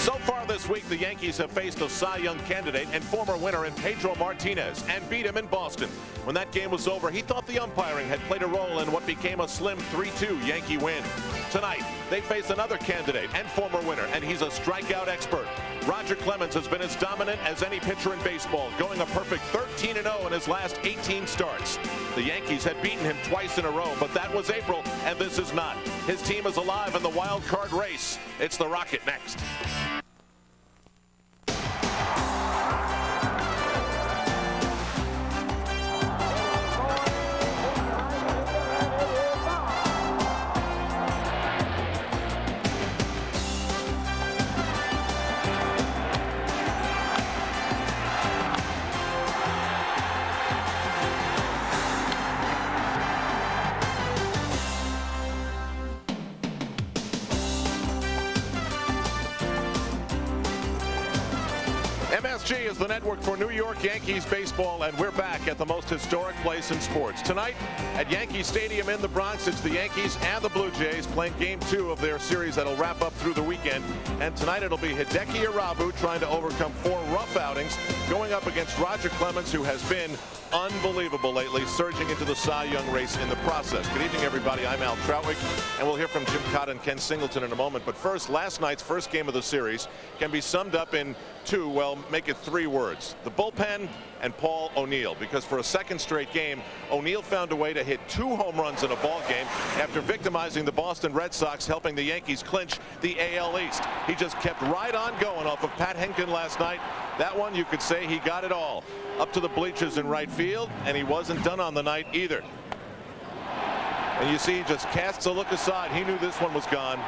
So far this week, the Yankees have faced a Cy Young candidate and former winner in Pedro Martinez and beat him in Boston. When that game was over, he thought the umpiring had played a role in what became a slim 3-2 Yankee win. Tonight, they face another candidate and former winner, and he's a strikeout expert. Roger Clemens has been as dominant as any pitcher in baseball, going a perfect 13-0 in his last 18 starts. The Yankees had beaten him twice in a row, but that was April, and this is not. His team is alive in the wild card race. It's the Rocket next. MSG is the network for New York Yankees baseball, and we're back at the most historic place in sports. Tonight at Yankee Stadium in the Bronx, it's the Yankees and the Blue Jays playing Game 2 of their series that'll wrap up through the weekend. And tonight it'll be Hideki Irabu trying to overcome 4 rough outings, going up against Roger Clemens, who has been unbelievable lately, surging into the Cy Young race in the process. Good evening, everybody. I'm Al Troutwig, and we'll hear from Jim Cotta and Ken Singleton in a moment. But first, last night's first game of the series can be summed up in 2, well, make it 3 words: the bullpen and Paul O'Neill. Because for a second straight game, O'Neill found a way to hit 2 home runs in a ball game after victimizing the Boston Red Sox, helping the Yankees clinch the AL East. He just kept right on going off of Pat Henkin last night. That one, you could say he got it all. Up to the bleachers in right field, and he wasn't done on the night either. And you see he just casts a look aside. He knew this one was gone.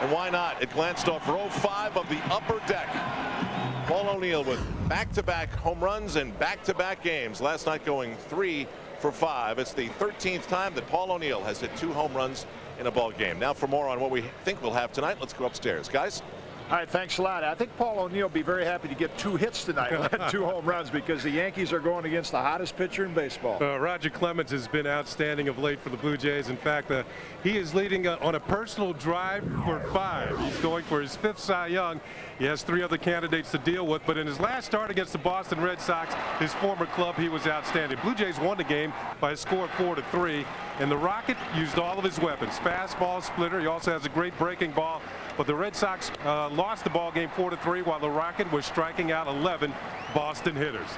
And why not? It glanced off row 5 of the upper deck. Paul O'Neill with back-to-back home runs in back-to-back games. Last night going 3 for 5. It's the 13th time that Paul O'Neill has hit 2 home runs in a ball game. Now for more on what we think we'll have tonight, let's go upstairs. Guys? All right, thanks a lot. I think Paul O'Neill will be very happy to get 2 hits tonight, 2 home runs, because the Yankees are going against the hottest pitcher in baseball. Roger Clemens has been outstanding of late for the Blue Jays. In fact, he is leading on a personal drive for 5. He's going for his 5th Cy Young. He has 3 other candidates to deal with, but in his last start against the Boston Red Sox, his former club, he was outstanding. Blue Jays won the game by a score of 4-3, and the Rocket used all of his weapons: fastball, splitter. He also has a great breaking ball. But the Red Sox lost the ball game 4-3, while the Rocket was striking out 11 Boston hitters.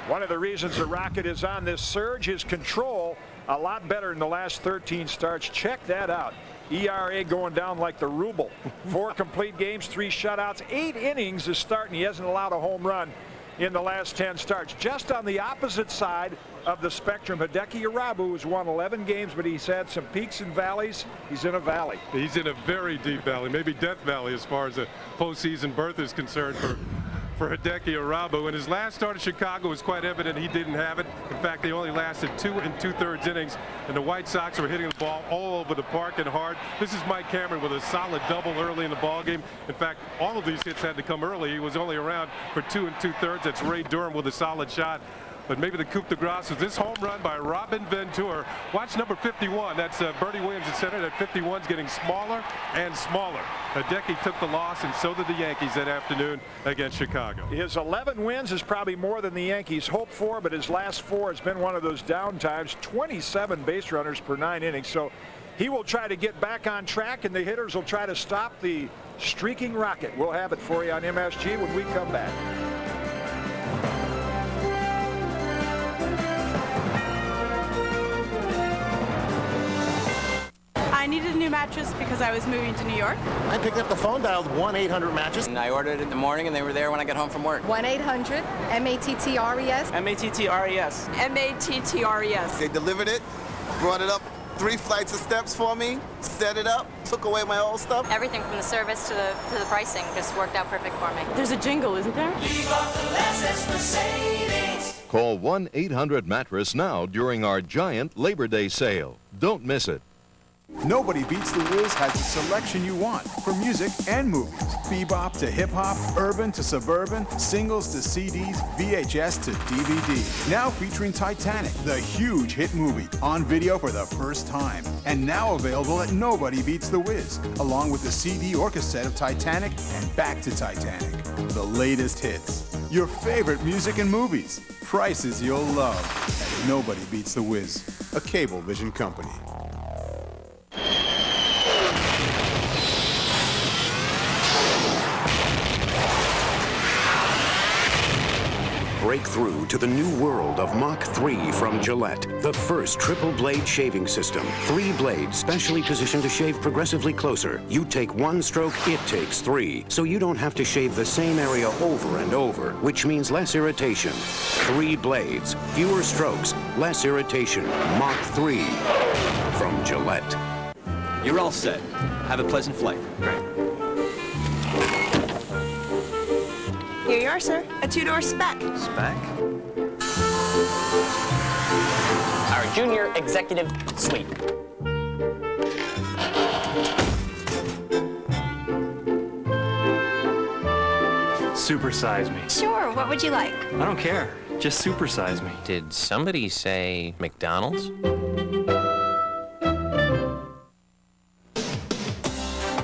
One of the reasons the Rocket is on this surge is control. A lot better in the last 13 starts. Check that out. ERA going down like the ruble. 4 complete games, 3 shutouts, 8 innings to start, and he hasn't allowed a home run in the last 10 starts. Just on the opposite side of the spectrum, Hideki Irabu has won 11 games, but he's had some peaks and valleys. He's in a valley. He's in a very deep valley, maybe Death Valley as far as a postseason berth is concerned for Hideki Irabu. In his last start in Chicago, it was quite evident he didn't have it. In fact, they only lasted 2 2/3 innings, and the White Sox were hitting the ball all over the park and hard. This is Mike Cameron with a solid double early in the ball game. In fact, all of these hits had to come early. He was only around for 2 2/3. That's Ray Durham with a solid shot. But maybe the coup de grace was this home run by Robin Ventura. Watch number 51. That's Bertie Williams at center. That 51's getting smaller and smaller. Hideki took the loss, and so did the Yankees that afternoon against Chicago. His 11 wins is probably more than the Yankees hoped for, but his last 4 has been one of those down times. 27 base runners per 9 innings. So he will try to get back on track, and the hitters will try to stop the streaking Rocket. We'll have it for you on MSG when we come back. I needed a new mattress because I was moving to New York. I picked up the phone, dialed 1-800-MATTRESS. And I ordered it in the morning, and they were there when I got home from work. 1-800-MATTRES. M-A-T-T-R-E-S. M-A-T-T-R-E-S. They delivered it, brought it up 3 flights of steps for me, set it up, took away my old stuff. Everything from the service to the pricing just worked out perfect for me. There's a jingle, isn't there? Leave off the lessons for savings. Call 1-800-MATTRESS now during our giant Labor Day sale. Don't miss it. Nobody Beats the Wiz has the selection you want for music and movies. Bebop to hip-hop, urban to suburban, singles to CDs, VHS to DVD. Now featuring Titanic, the huge hit movie, on video for the first time. And now available at Nobody Beats the Wiz, along with the CD or cassette of Titanic and Back to Titanic. The latest hits. Your favorite music and movies. Prices you'll love at Nobody Beats the Wiz, a Cablevision company. Break through to the new world of Mach 3 from Gillette, the first triple blade shaving system. 3 blades specially positioned to shave progressively closer. You take 1 stroke, it takes 3. So you don't have to shave the same area over and over, which means less irritation. 3 blades, fewer strokes, less irritation. Mach 3 from Gillette. You're all set. Have a pleasant flight. Great. Here you are, sir. A 2-door spec. Spec? Our junior executive suite. Supersize me. Sure, what would you like? I don't care. Just supersize me. Did somebody say McDonald's?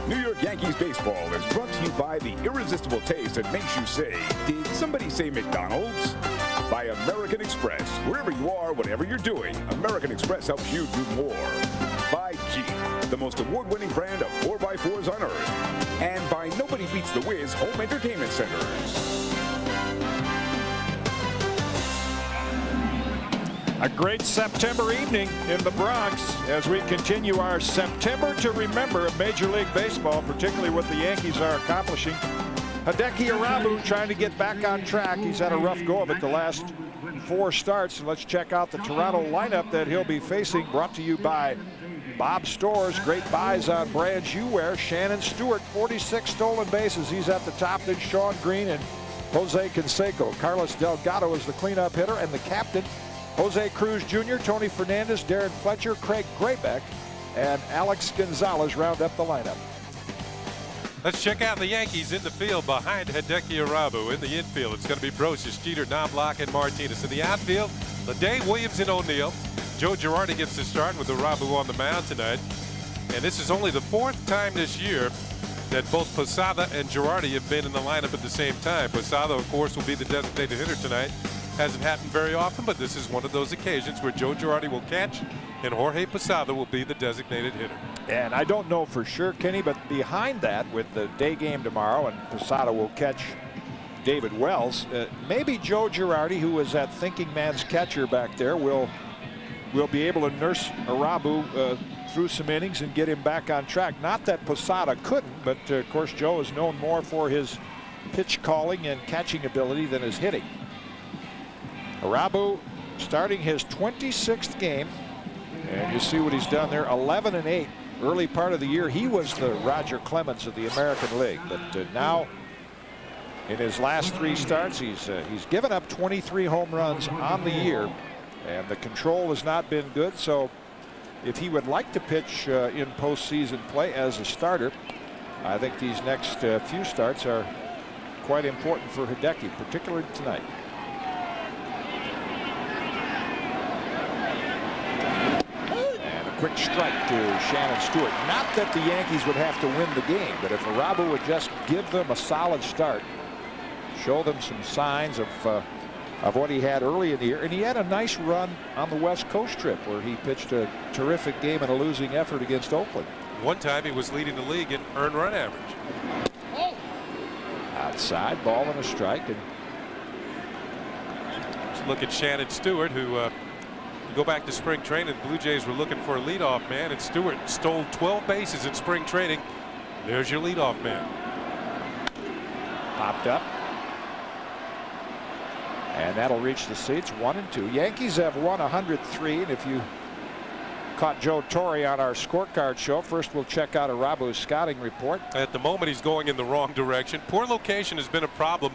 New York Yankees baseball is brought to you by the irresistible taste that makes you say, did somebody say McDonald's? By American Express. Wherever you are, whatever you're doing, American Express helps you do more. By Jeep, the most award-winning brand of 4x4s on earth. And by Nobody Beats the Wiz Home Entertainment Centers. A great September evening in the Bronx as we continue our September to remember of Major League Baseball, particularly what the Yankees are accomplishing. Hideki Irabu trying to get back on track. He's had a rough go of it the last 4 starts. And let's check out the Toronto lineup that he'll be facing, brought to you by Bob Stores. Great buys on brands you wear. Shannon Stewart, 46 stolen bases. He's at the top. Then Sean Green and Jose Canseco. Carlos Delgado is the cleanup hitter, and the captain, Jose Cruz Jr., Tony Fernandez, Darren Fletcher, Craig Graybeck, and Alex Gonzalez round up the lineup. Let's check out the Yankees in the field behind Hideki Irabu. In the infield, it's going to be Brosius, Jeter, Knobloch, and Martinez. In the outfield, Lede, Williams, and O'Neill. Joe Girardi gets to start with Irabu on the mound tonight. And this is only the 4th time this year that both Posada and Girardi have been in the lineup at the same time. Posada, of course, will be the designated hitter tonight. Hasn't happened very often, but this is one of those occasions where Joe Girardi will catch and Jorge Posada will be the designated hitter. And I don't know for sure, Kenny, but behind that, with the day game tomorrow, and Posada will catch David Wells, maybe Joe Girardi, who is that thinking man's catcher back there, will be able to nurse Irabu through some innings and get him back on track. Not that Posada couldn't, but of course Joe is known more for his pitch calling and catching ability than his hitting. Irabu starting his 26th game, and you see what he's done there, 11-8. Early part of the year, he was the Roger Clemens of the American League, but now in his last 3 starts, he's given up 23 home runs on the year, and the control has not been good. So if he would like to pitch in postseason play as a starter, I think these next few starts are quite important for Hideki, particularly tonight. Quick strike to Shannon Stewart. Not that the Yankees would have to win the game, but if Irabu would just give them a solid start, show them some signs of what he had early in the year. And he had a nice run on the West Coast trip where he pitched a terrific game in a losing effort against Oakland. One time he was leading the league in earned run average. Outside, ball and a strike. And let's look at Shannon Stewart, who go back to spring training. The Blue Jays were looking for a leadoff man, and Stewart stole 12 bases in spring training. There's your leadoff man. Popped up. And that'll reach the seats, 1-2. Yankees have won 103, and if you caught Joe Torre on our scorecard show, first we'll check out Irabu's scouting report. At the moment, he's going in the wrong direction. Poor location has been a problem.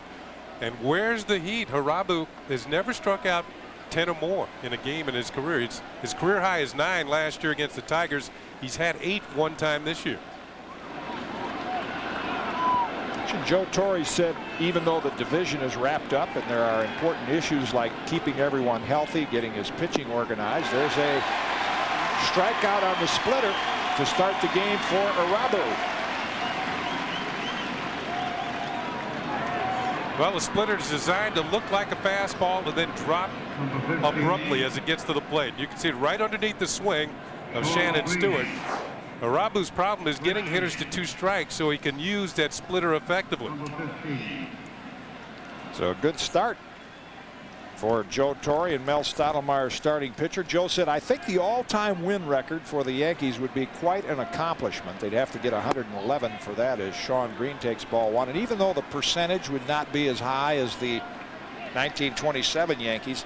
And where's the heat? Irabu has never struck out 10 or more in a game in his career. His career high is 9 last year against the Tigers. He's had 8 one time this year. Joe Torre said even though the division is wrapped up and there are important issues like keeping everyone healthy, getting his pitching organized, there's a strikeout on the splitter to start the game for Irabu. Well, the splitter is designed to look like a fastball and then drop abruptly as it gets to the plate. You can see it right underneath the swing of Shannon Stewart. Irabu's problem is getting hitters to 2 strikes so he can use that splitter effectively. So a good start for Joe Torre and Mel Stottlemyre, starting pitcher. Joe said, I think the all-time win record for the Yankees would be quite an accomplishment. They'd have to get 111 for that as Shawn Green takes ball 1. And even though the percentage would not be as high as the 1927 Yankees,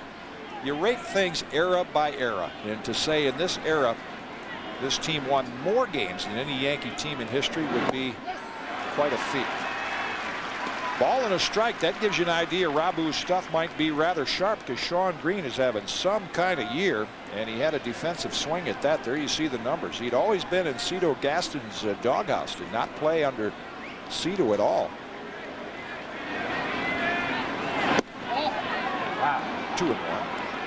you rate things era by era. And to say in this era, this team won more games than any Yankee team in history would be quite a feat. Ball and a strike. That gives you an idea. Irabu's stuff might be rather sharp because Shawn Green is having some kind of year, and he had a defensive swing at that. There you see the numbers. He'd always been in Cito Gaston's doghouse. Did not play under Cito at all. Wow. 2-1.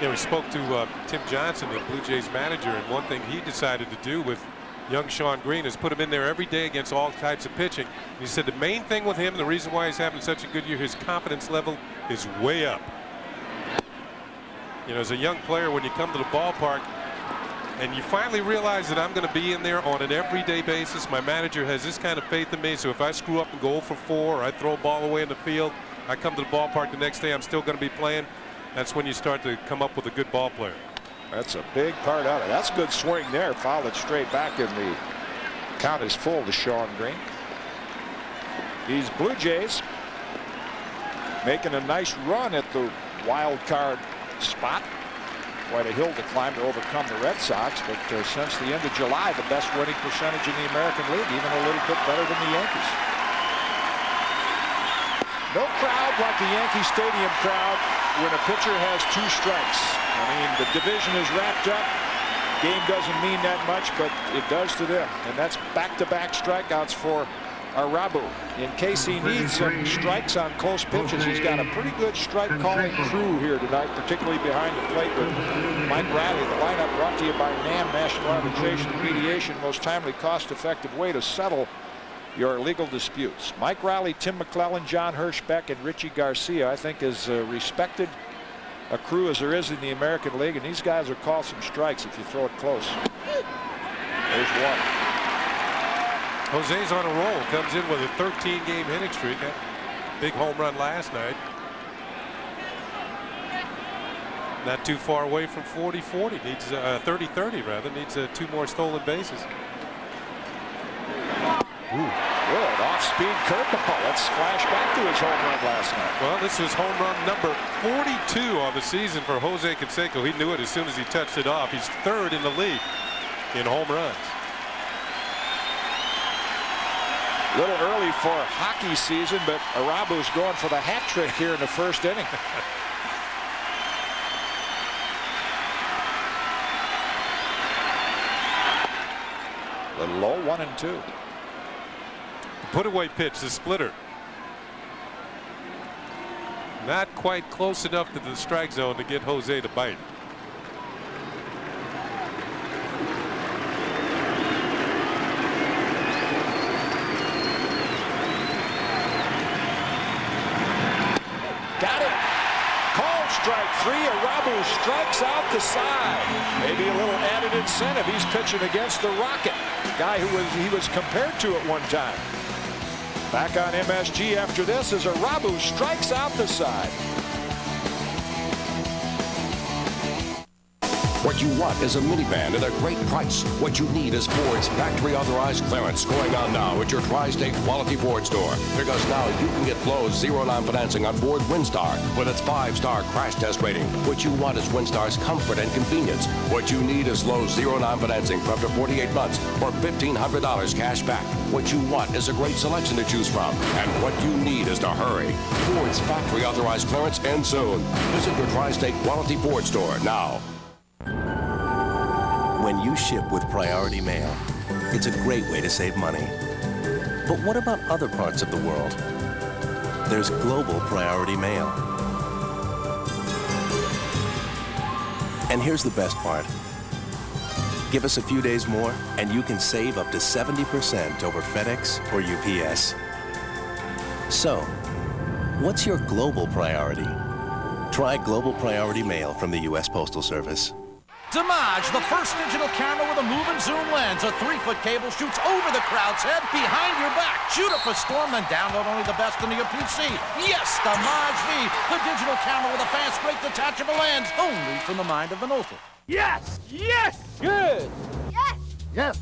Yeah, we spoke to Tim Johnson, the Blue Jays manager, and one thing he decided to do with young Shawn Green is put him in there every day against all types of pitching. And he said the main thing with him, the reason why he's having such a good year, his confidence level is way up. You know, as a young player, when you come to the ballpark and you finally realize that I'm going to be in there on an everyday basis, my manager has this kind of faith in me, so if I screw up and go 0 for 4 or I throw a ball away in the field, I come to the ballpark the next day, I'm still going to be playing. That's when you start to come up with a good ball player. That's a big part of it. That's a good swing there. Fouled it straight back, and the count is full to Shawn Green. These Blue Jays making a nice run at the wild card spot. Quite a hill to climb to overcome the Red Sox, but since the end of July, the best winning percentage in the American League, even a little bit better than the Yankees. No crowd like the Yankee Stadium crowd when a pitcher has 2 strikes. I mean, the division is wrapped up. Game doesn't mean that much, but it does to them. And that's back-to-back strikeouts for Irabu. In case he needs some strikes on close pitches, he's got a pretty good strike-calling crew here tonight, particularly behind the plate with Mike Riley. The lineup brought to you by NAM, National Arbitration and Mediation, most timely, cost-effective way to settle your legal disputes. Mike Riley, Tim McClellan, John Hirschbeck, and Richie Garcia, I think, is respected a crew as there is in the American League, and these guys will call some strikes if you throw it close. There's one. Jose's on a roll. Comes in with a 13-game hitting streak. Big home run last night. Not too far away from 40-40. Needs 30-30 rather. Needs 2 more stolen bases. Ooh, good off-speed curveball. Let's flash back to his home run last night. Well, this was home run number 42 of the season for Jose Canseco. He knew it as soon as he touched it off. He's 3rd in the league in home runs. A little early for hockey season, but Irabu's going for the hat trick here in the 1st inning. A little low, 1-2. Put away pitch, the splitter. Not quite close enough to the strike zone to get Jose to bite. Got it. Called strike 3. Irabu strikes out the side. Maybe a little added incentive. He's pitching against the Rocket, guy who he was compared to at one time. Back on MSG after this as Irabu strikes out the side. What you want is a minivan at a great price. What you need is Ford's factory-authorized clearance going on now at your Tri-State Quality Ford store. Because now you can get Lowe's zero-down financing on Ford Windstar with its 5-star crash test rating. What you want is Windstar's comfort and convenience. What you need is Lowe's zero-down financing for up to 48 months or $1,500 cash back. What you want is a great selection to choose from. And what you need is to hurry. Ford's factory-authorized clearance ends soon. Visit your Tri-State Quality Ford store now. When you ship with Priority Mail, it's a great way to save money. But what about other parts of the world? There's Global Priority Mail. And here's the best part. Give us a few days more, and you can save up to 70% over FedEx or UPS. So, what's your global priority? Try Global Priority Mail from the U.S. Postal Service. Damage, the first digital camera with a move and zoom lens. A 3-foot cable shoots over the crowd's head, behind your back. Shoot up a storm, then download only the best into your PC. Yes, Damage V, the digital camera with a fast, great detachable lens. Only from the mind of Minolta. Yes! Yes! Good! Yes! Yes!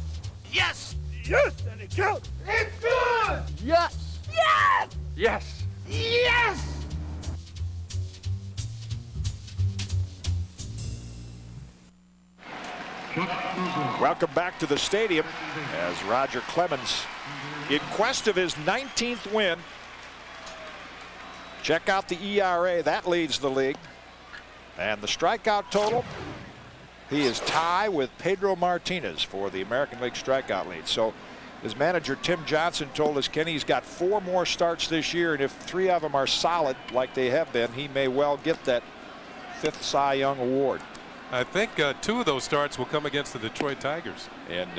Yes! Yes! And it counts! It's good! Yes! Yes! Yes! Yes! Welcome back to the stadium as Roger Clemens, in quest of his 19th win. Check out the ERA, that leads the league. And the strikeout total, he is tied with Pedro Martinez for the American League strikeout lead. So his manager Tim Johnson told us Kenny's got 4 more starts this year, and if 3 of them are solid like they have been, he may well get that 5th Cy Young award. I think 2 of those starts will come against the Detroit Tigers. And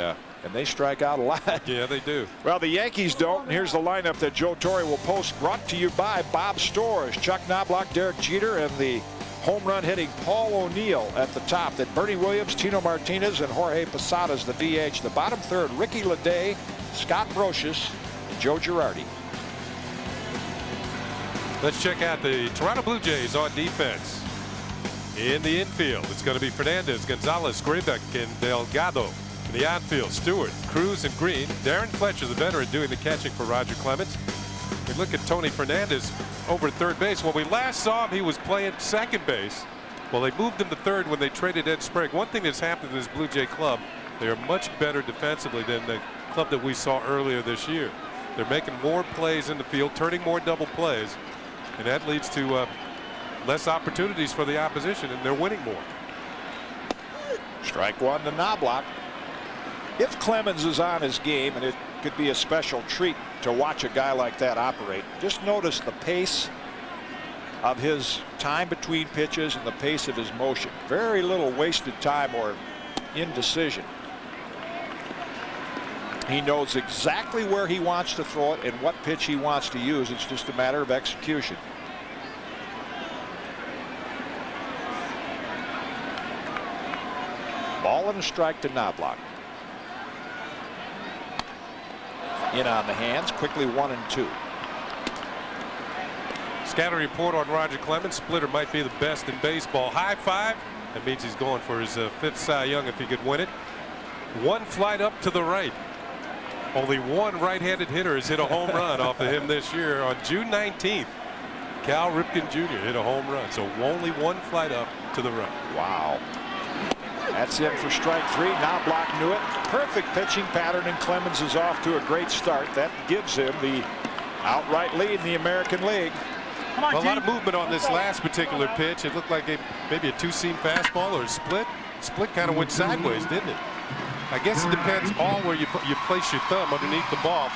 they strike out a lot. Yeah, they do. Well, the Yankees don't. And here's the lineup that Joe Torre will post, brought to you by Bob Stores, Chuck Knobloch, Derek Jeter, and the home run hitting Paul O'Neill at the top. Then Bernie Williams, Tino Martinez, and Jorge Posadas, the DH. The bottom third, Ricky Leday, Scott Brocious, and Joe Girardi. Let's check out the Toronto Blue Jays on defense. In the infield, it's going to be Fernandez, Gonzalez, Graybeck, and Delgado. In the outfield, Stewart, Cruz, and Green. Darren Fletcher, the veteran, doing the catching for Roger Clemens. We look at Tony Fernandez over at third base. When we last saw him, he was playing second base. Well, they moved him to third when they traded Ed Sprague. One thing that's happened to this Blue Jay club, they are much better defensively than the club that we saw earlier this year. They're making more plays in the field, turning more double plays, and that leads to less opportunities for the opposition, and they're winning more. Strike one to Knobloch. If Clemens is on his game, and it could be a special treat to watch a guy like that operate, just notice the pace of his time between pitches and the pace of his motion. Very little wasted time or indecision. He knows exactly where he wants to throw it and what pitch he wants to use. It's just a matter of execution. Ball and a strike to Knobloch. In on the hands, quickly 1-2. Scouting report on Roger Clemens. Splitter might be the best in baseball. High five. That means he's going for his 5th Cy Young if he could win it. 1 flight up to the right. Only 1 right-handed hitter has hit a home run off of him this year. On June 19th, Cal Ripken Jr. hit a home run. So only 1 flight up to the right. Wow. That's it for strike 3. Knobloch knew it. Perfect pitching pattern, and Clemens is off to a great start. That gives him the outright lead in the American League. Well, a lot of movement on this last particular pitch. It looked like maybe a 2-seam fastball or a split. Split kind of went sideways, didn't it? I guess it depends all where you place your thumb underneath the ball.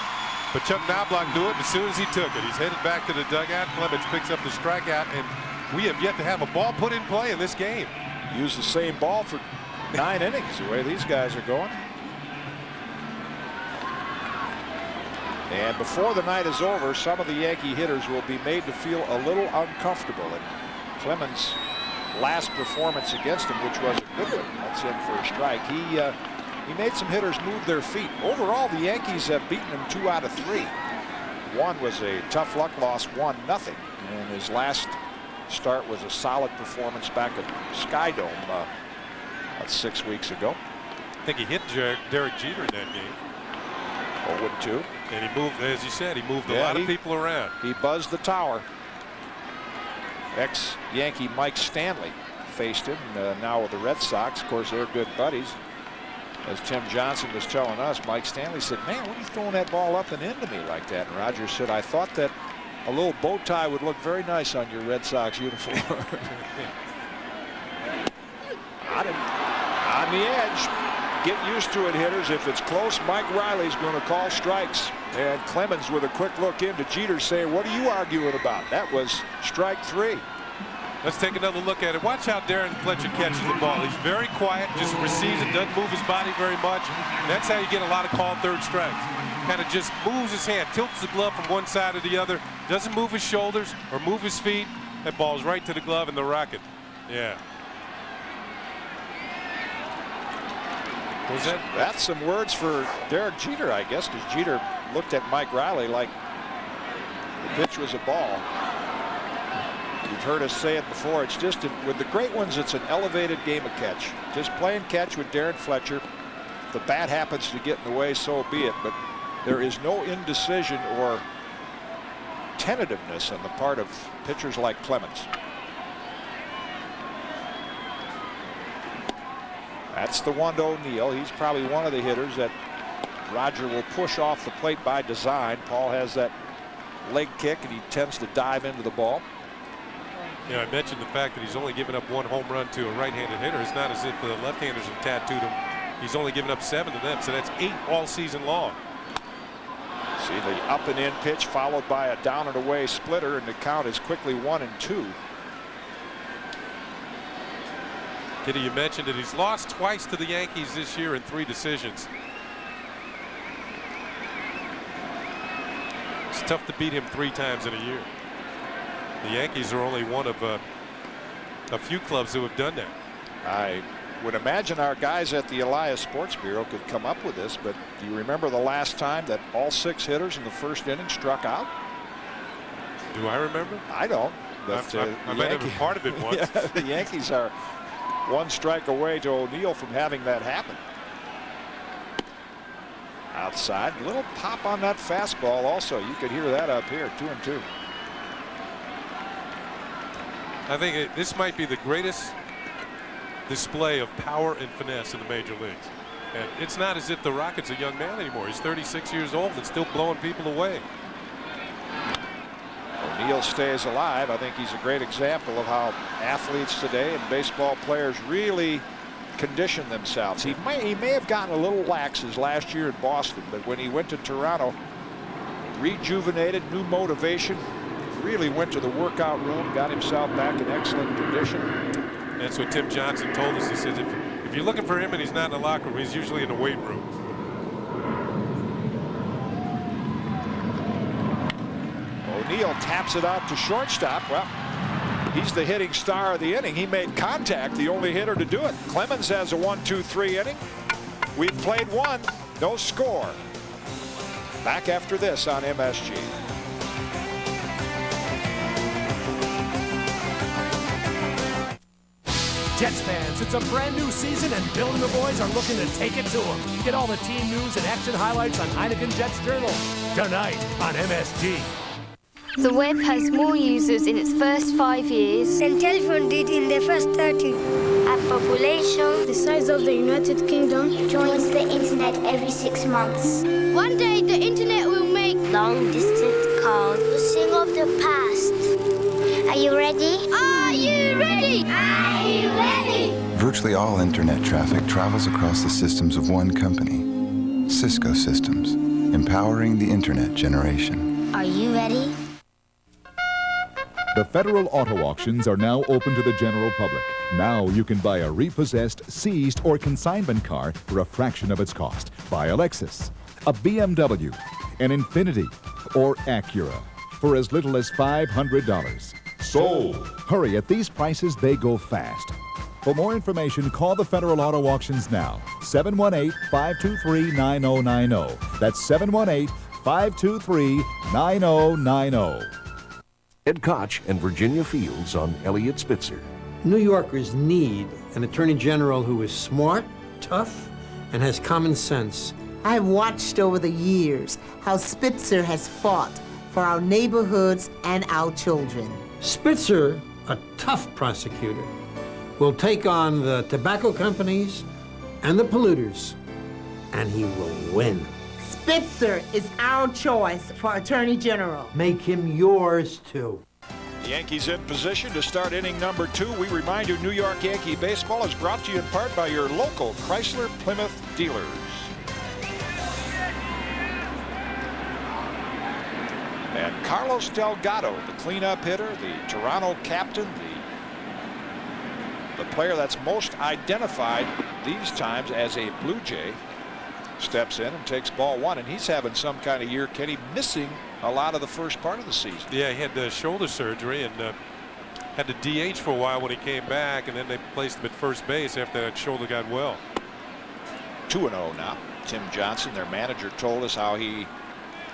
But Chuck Knobloch knew it as soon as he took it. He's headed back to the dugout. Clemens picks up the strikeout, and we have yet to have a ball put in play in this game. Use the same ball for 9 innings, the way these guys are going. And before the night is over, some of the Yankee hitters will be made to feel a little uncomfortable. And Clemens' last performance against him, which was a good one, that's in for a strike. He made some hitters move their feet. Overall, the Yankees have beaten him 2 out of 3. One was a tough luck loss, 1-0. And his last start was a solid performance back at Skydome That's 6 weeks ago. I think he hit Derek Jeter in that game. 0-2. And he moved, as you said, he moved a lot of people around. He buzzed the tower. Ex-Yankee Mike Stanley faced him now with the Red Sox. Of course, they're good buddies. As Tim Johnson was telling us, Mike Stanley said, "Man, what are you throwing that ball up and into me like that?" And Roger said, "I thought that a little bow tie would look very nice on your Red Sox uniform." On the edge. Get used to it, hitters. If it's close, Mike Riley's going to call strikes. And Clemens with a quick look into Jeter saying, "What are you arguing about?" That was strike 3. Let's take another look at it. Watch how Darren Fletcher catches the ball. He's very quiet, just receives it, doesn't move his body very much. That's how you get a lot of called third strikes. Kind of just moves his hand, tilts the glove from one side to the other, doesn't move his shoulders or move his feet. That ball's right to the glove and the rocket. Yeah. Was that? That's some words for Derek Jeter, I guess, because Jeter looked at Mike Riley like the pitch was a ball. You've heard us say it before. It's just with the great ones, it's an elevated game of catch. Just playing catch with Darren Fletcher. If the bat happens to get in the way, so be it. But there is no indecision or tentativeness on the part of pitchers like Clemens. That's the one to O'Neill. He's probably one of the hitters that Roger will push off the plate by design. Paul has that leg kick, and he tends to dive into the ball. Yeah, I mentioned the fact that he's only given up 1 home run to a right-handed hitter. It's not as if the left-handers have tattooed him. He's only given up 7 to them, so that's 8 all season long. See the up and in pitch followed by a down and away splitter, and the count is quickly 1-2. Kitty, you mentioned it. He's lost twice to the Yankees this year in 3 decisions. It's tough to beat him 3 times in a year. The Yankees are only one of a few clubs who have done that. I would imagine our guys at the Elias Sports Bureau could come up with this, but do you remember the last time that all 6 hitters in the first inning struck out? Do I remember? I don't. But, I might have been part of it once. Yeah, the Yankees are 1 strike away to O'Neill from having that happen. Outside, little pop on that fastball also. You could hear that up here, 2-2. I think this might be the greatest display of power and finesse in the major leagues. And it's not as if the Rocket's a young man anymore. He's 36 years old and still blowing people away. O'Neill stays alive. I think he's a great example of how athletes today and baseball players really condition themselves. He may have gotten a little lax his last year in Boston, but when he went to Toronto, rejuvenated, new motivation, really went to the workout room, got himself back in excellent condition. That's what Tim Johnson told us. He says if you're looking for him and he's not in the locker room, he's usually in the weight room. O'Neill taps it out to shortstop. Well, he's the hitting star of the inning. He made contact, the only hitter to do it. Clemens has a 1-2-3 inning. We've played 1, no score. Back after this on MSG. Jets fans, it's a brand new season and Bill and the boys are looking to take it to them. Get all the team news and action highlights on Heineken Jets Journal tonight on MSG. The web has more users in its first 5 years than telephone did in the first 30. Our population, the size of the United Kingdom, joins the internet every 6 months. One day the internet will make long-distance calls the sing of the past. Are you ready? Are you ready? Are you ready? Virtually all internet traffic travels across the systems of one company, Cisco Systems, empowering the internet generation. Are you ready? The federal auto auctions are now open to the general public. Now you can buy a repossessed, seized, or consignment car for a fraction of its cost. Buy a Lexus, a BMW, an Infiniti, or Acura for as little as $500. Sold! Hurry, at these prices, they go fast. For more information, call the Federal Auto Auctions now. 718-523-9090. That's 718-523-9090. Ed Koch and Virginia Fields on Elliott Spitzer. New Yorkers need an attorney general who is smart, tough, and has common sense. I've watched over the years how Spitzer has fought for our neighborhoods and our children. Spitzer, a tough prosecutor, will take on the tobacco companies and the polluters, and he will win. Spitzer is our choice for Attorney General. Make him yours, too. The Yankees in position to start inning number 2. We remind you, New York Yankee baseball is brought to you in part by your local Chrysler Plymouth dealers. And Carlos Delgado, the cleanup hitter, the Toronto captain, the player that's most identified these times as a Blue Jay, steps in and takes ball 1, and he's having some kind of year, Kenny, missing a lot of the first part of the season. Yeah, he had the shoulder surgery and had to DH for a while when he came back, and then they placed him at first base after that shoulder got well. 2-0 now. Tim Johnson, their manager, told us how he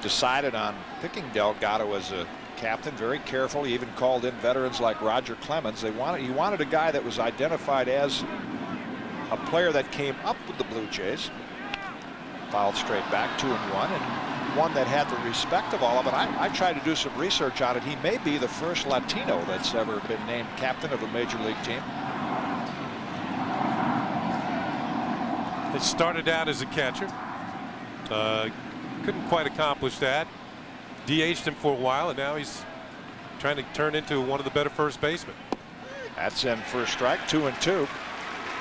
decided on picking Delgado as a captain. Very careful. He even called in veterans like Roger Clemens. He wanted a guy that was identified as a player that came up with the Blue Jays. Fouled straight back, 2-1, and one that had the respect of all of it. I tried to do some research on it. He may be the first Latino that's ever been named captain of a major league team. He started out as a catcher. Couldn't quite accomplish that. DH'd him for a while, and now he's trying to turn into one of the better first basemen. That's in first strike, 2-2.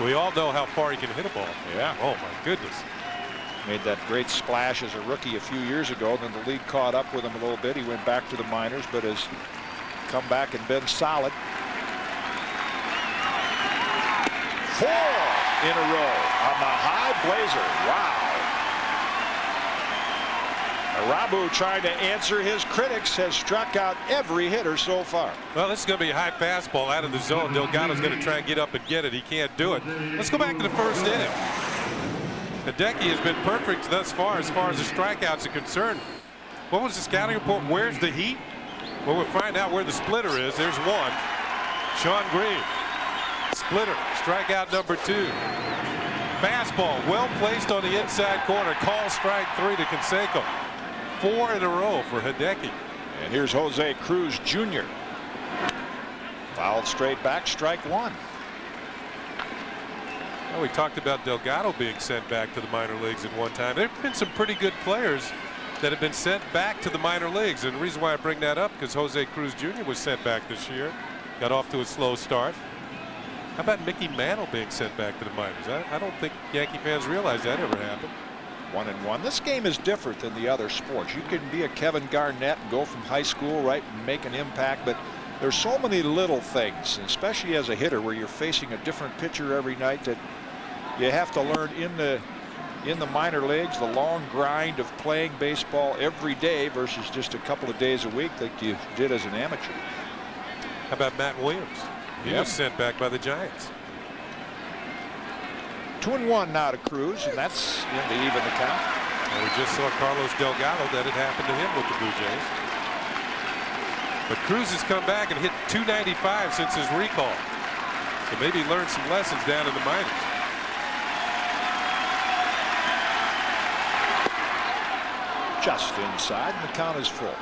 We all know how far he can hit a ball. Yeah. Oh, my goodness. Made that great splash as a rookie a few years ago. Then the league caught up with him a little bit. He went back to the minors, but has come back and been solid. 4 in a row on the high blazer. Wow. Irabu, trying to answer his critics, has struck out every hitter so far. Well, this is going to be a high fastball out of the zone. Delgado's going to try and get up and get it. He can't do it. Let's go back to the first inning. Hideki has been perfect thus far as the strikeouts are concerned. What was the scouting report? Where's the heat? Well, we'll find out where the splitter is. There's one. Sean Green. Splitter. Strikeout number 2. Fastball well placed on the inside corner. Call strike 3 to Canseco. 4 in a row for Hideki. And here's Jose Cruz Jr. Fouled straight back, strike 1. Well, we talked about Delgado being sent back to the minor leagues at one time. There have been some pretty good players that have been sent back to the minor leagues. And the reason why I bring that up, because Jose Cruz Jr. was sent back this year. Got off to a slow start. How about Mickey Mantle being sent back to the minors? I don't think Yankee fans realize that ever happened. 1-1. This game is different than the other sports. You can be a Kevin Garnett and go from high school right and make an impact, but there's so many little things, especially as a hitter, where you're facing a different pitcher every night, that you have to learn in the minor leagues, the long grind of playing baseball every day versus just a couple of days a week like you did as an amateur. How about Matt Williams? He was sent back by the Giants. 2-1 now to Cruz, and that's in to even the count. And we just saw Carlos Delgado, that had happened to him with the Blue Jays. But Cruz has come back and hit .295 since his recall. So maybe he learned some lessons down in the minors. Just inside, and the count is full.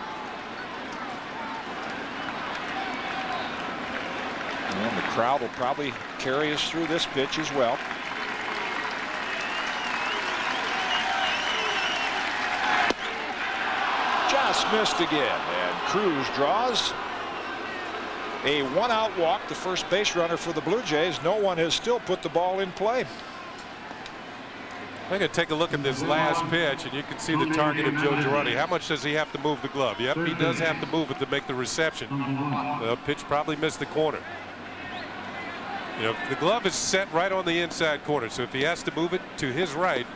And the crowd will probably carry us through this pitch as well. Just missed again, and Cruz draws a 1-out walk. The first base runner for the Blue Jays. No one has still put the ball in play. I'm going to take a look at this last pitch, and you can see the target of Joe Girardi. How much does he have to move the glove? Yep, he does have to move it to make the reception. The pitch probably missed the corner. You know, the glove is set right on the inside corner, so if he has to move it to his right,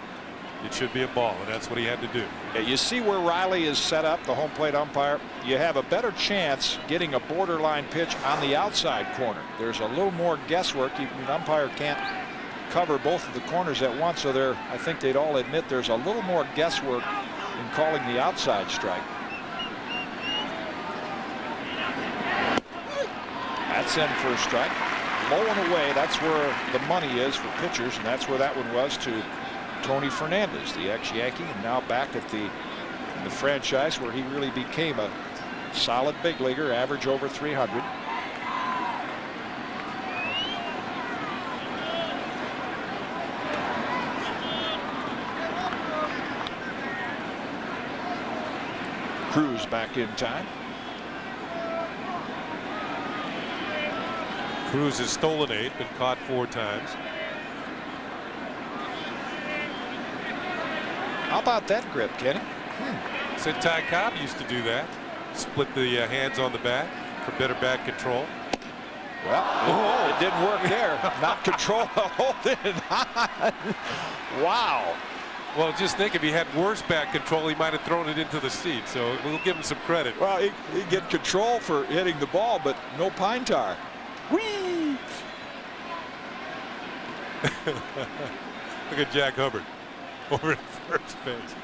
it should be a ball, and that's what he had to do. Yeah, you see where Riley is set up, the home plate umpire. You have a better chance getting a borderline pitch on the outside corner. There's a little more guesswork. An umpire can't cover both of the corners at once, so there, I think they'd all admit there's a little more guesswork in calling the outside strike. That's in for a strike. blowing away. That's where the money is for pitchers, and that's where that one was to Tony Fernandez, the ex-Yankee, and now back at the franchise where he really became a solid big leaguer, average over 300. Cruz back in time. Cruz has stolen 8, been caught 4 times. How about that grip, Kenny? Said Ty Cobb used to do that. Split the hands on the bat for better bat control. Well, it didn't work there. Not control, holding on. Wow. Well, just think if he had worse bat control, he might have thrown it into the seat. So we'll give him some credit. Well, he get control for hitting the ball, but no pine tar. Whee! Look at Jack Hubbard over at first base.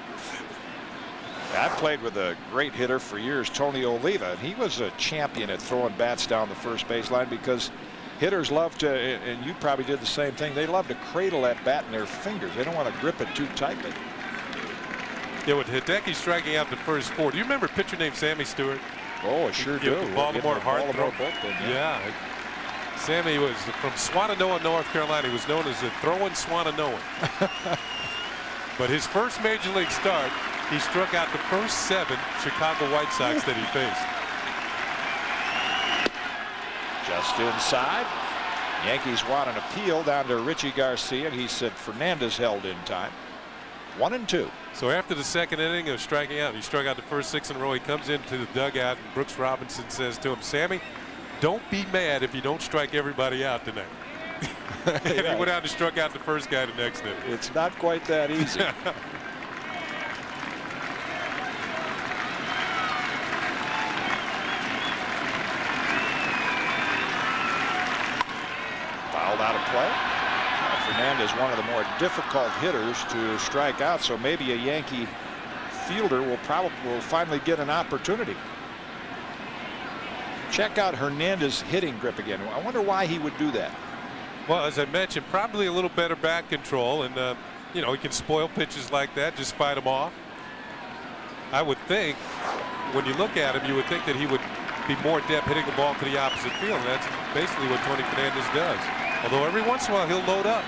I've played with a great hitter for years, Tony Oliva, and he was a champion at throwing bats down the first baseline because hitters love to, and you probably did the same thing, they love to cradle that bat in their fingers. They don't want to grip it too tightly. Yeah, with Hideki striking out the first 4. Do you remember a pitcher named Sammy Stewart? Oh, I sure do. The Baltimore Heartthrob. Yeah. Sammy was from Swannanoa, North Carolina. He was known as the Throwing Swannanoan. But his first major league start, he struck out the first 7 Chicago White Sox that he faced. Just inside. Yankees want an appeal down to Richie Garcia. He said Fernandez held in time. 1-2. So after the second inning of striking out, he struck out the first 6 in a row. He comes into the dugout, and Brooks Robinson says to him, "Sammy, don't be mad if you don't strike everybody out tonight." And he went out and struck out the first guy the next inning. It's not quite that easy. Fouled out of play. Fernandez, one of the more difficult hitters to strike out, so maybe a Yankee fielder will finally get an opportunity. Check out Hernandez's hitting grip again. I wonder why he would do that. Well, as I mentioned, probably a little better bat control, and you know, he can spoil pitches like that, just fight them off. I would think, when you look at him, you would think that he would be more adept hitting the ball to the opposite field, and that's basically what Tony Fernandez does. Although every once in a while he'll load up.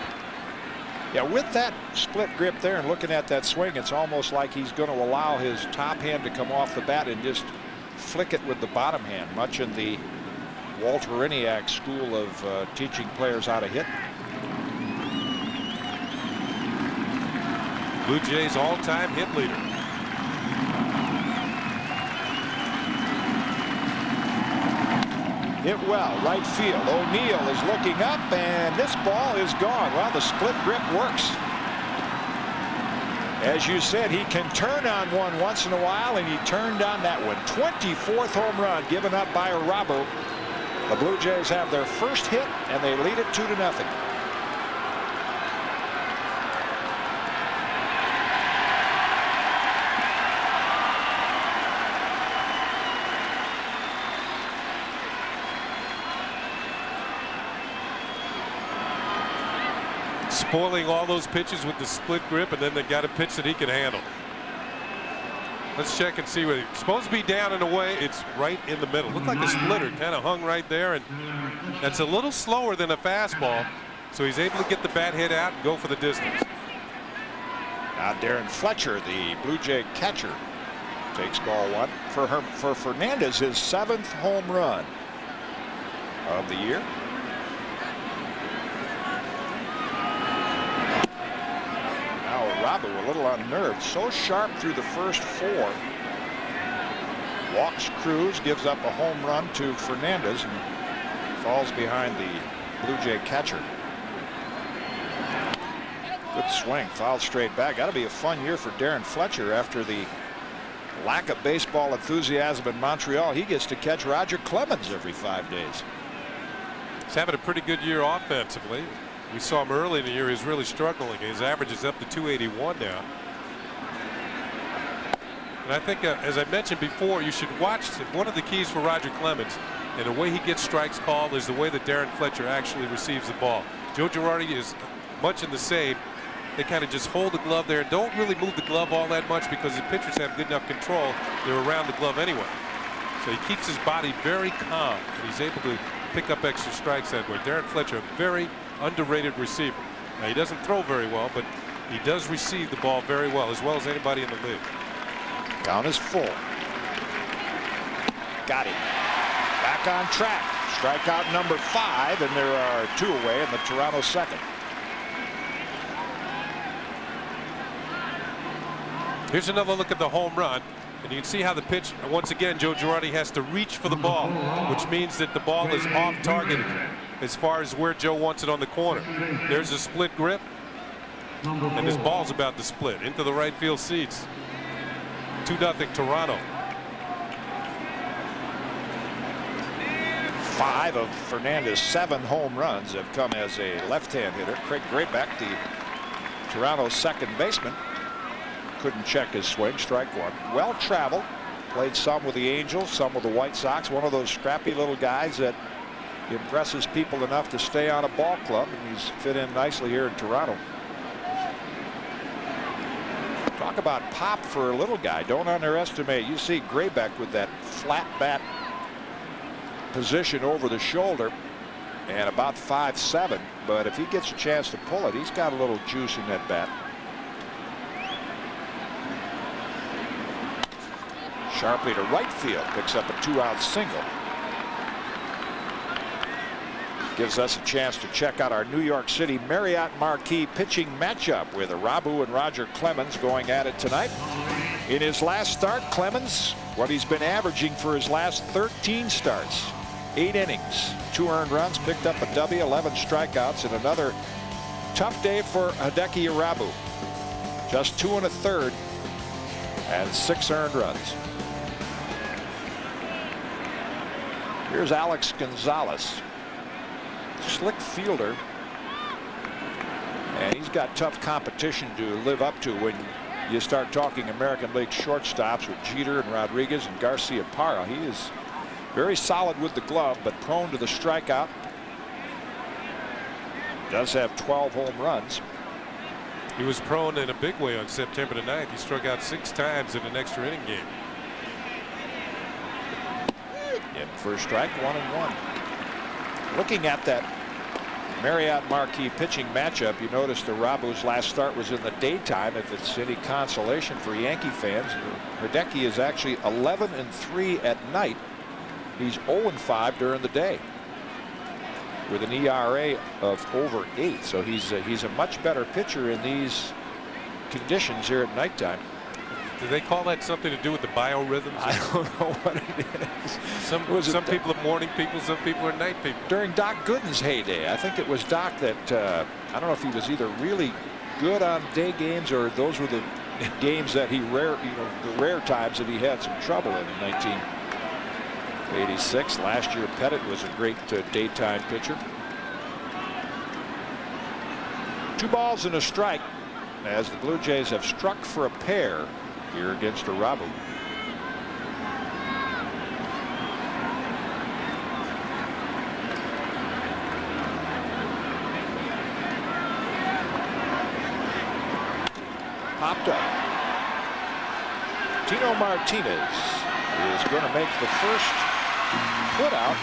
Yeah, with that split grip there and looking at that swing, it's almost like he's going to allow his top hand to come off the bat and just flick it with the bottom hand, much in the Walter Iniak school of teaching players how to hit. Blue Jays all-time hit leader. Hit well, right field. O'Neill is looking up, and this ball is gone. Well, the split grip works. As you said, he can turn on one once in a while, and he turned on that one. 24th home run given up by Irabu. The Blue Jays have their first hit, and they lead it 2-0. Spoiling all those pitches with the split grip, and then they got a pitch that he can handle. Let's check and see what it's supposed to be. Down and away. It's right in the middle. Looked like a splitter, kind of hung right there, and that's a little slower than a fastball, so he's able to get the bat hit out and go for the distance. Now Darren Fletcher, the Blue Jay catcher, takes ball 1. For Fernandez, his 7th home run of the year. Irabu a little unnerved, so sharp through the first 4. Walks Cruz, gives up a home run to Fernandez, and falls behind the Blue Jay catcher. Good swing, fouled straight back. Got to be a fun year for Darren Fletcher after the lack of baseball enthusiasm in Montreal. He gets to catch Roger Clemens every 5 days. He's having a pretty good year offensively. We saw him early in the year. He's really struggling. His average is up to 281 now. And I think, as I mentioned before, you should watch one of the keys for Roger Clemens and the way he gets strikes called is the way that Darren Fletcher actually receives the ball. Joe Girardi is much in the same. They kind of just hold the glove there and don't really move the glove all that much because the pitchers have good enough control. They're around the glove anyway. So he keeps his body very calm and he's able to pick up extra strikes that way. Darren Fletcher, a very underrated receiver. Now, he doesn't throw very well, but he does receive the ball very well as anybody in the league. Count is full. Got him. Back on track. Strikeout number 5, and there are 2 away in the Toronto second. Here's another look at the home run, and you can see how the pitch, once again, Joe Girardi has to reach for the ball, which means that the ball is off target as far as where Joe wants it on the corner. There's a split grip, and this ball's about to split into the right field seats. 2-0 Toronto. 5 of Fernandez's 7 home runs have come as a left-hand hitter. Craig Graybeck, the Toronto second baseman, couldn't check his swing. Strike 1. Well traveled. Played some with the Angels, some with the White Sox. One of those scrappy little guys that impresses people enough to stay on a ball club, and he's fit in nicely here in Toronto. Talk about pop for a little guy. Don't underestimate. You see Graybeck with that flat bat position over the shoulder and about 5'7", but if he gets a chance to pull it, he's got a little juice in that bat. Sharply to right field, picks up a 2-out single. Gives us a chance to check out our New York City Marriott Marquis pitching matchup with Irabu and Roger Clemens going at it tonight. In his last start, Clemens, what he's been averaging for his last 13 starts. 8 innings, 2 earned runs, picked up a W, 11 strikeouts, and another tough day for Hideki Irabu. Just 2 1/3 and 6 earned runs. Here's Alex Gonzalez. Slick fielder, and he's got tough competition to live up to when you start talking American League shortstops with Jeter and Rodriguez and Garcia Parra. He is very solid with the glove, but prone to the strikeout. Does have 12 home runs. He was prone in a big way on September the 9th. He struck out 6 times in an extra inning game. In first strike, 1-1. Looking at that Marriott Marquis pitching matchup, you noticed Irabu's last start was in the daytime. If it's any consolation for Yankee fans, Hideki is actually 11-3 at night. He's 0-5 during the day with an ERA of over 8. So he's a much better pitcher in these conditions here at nighttime. Do they call that something to do with the biorhythms? I don't know what it is. Some people are morning people, some people are night people. During Doc Gooden's heyday, I think it was Doc that I don't know if he was either really good on day games or those were the games that the rare times that he had some trouble in 1986. Last year, Pettit was a great daytime pitcher. 2 balls and a strike as the Blue Jays have struck for a pair here against Irabu. Popped up. Tino Martinez is going to make the first put out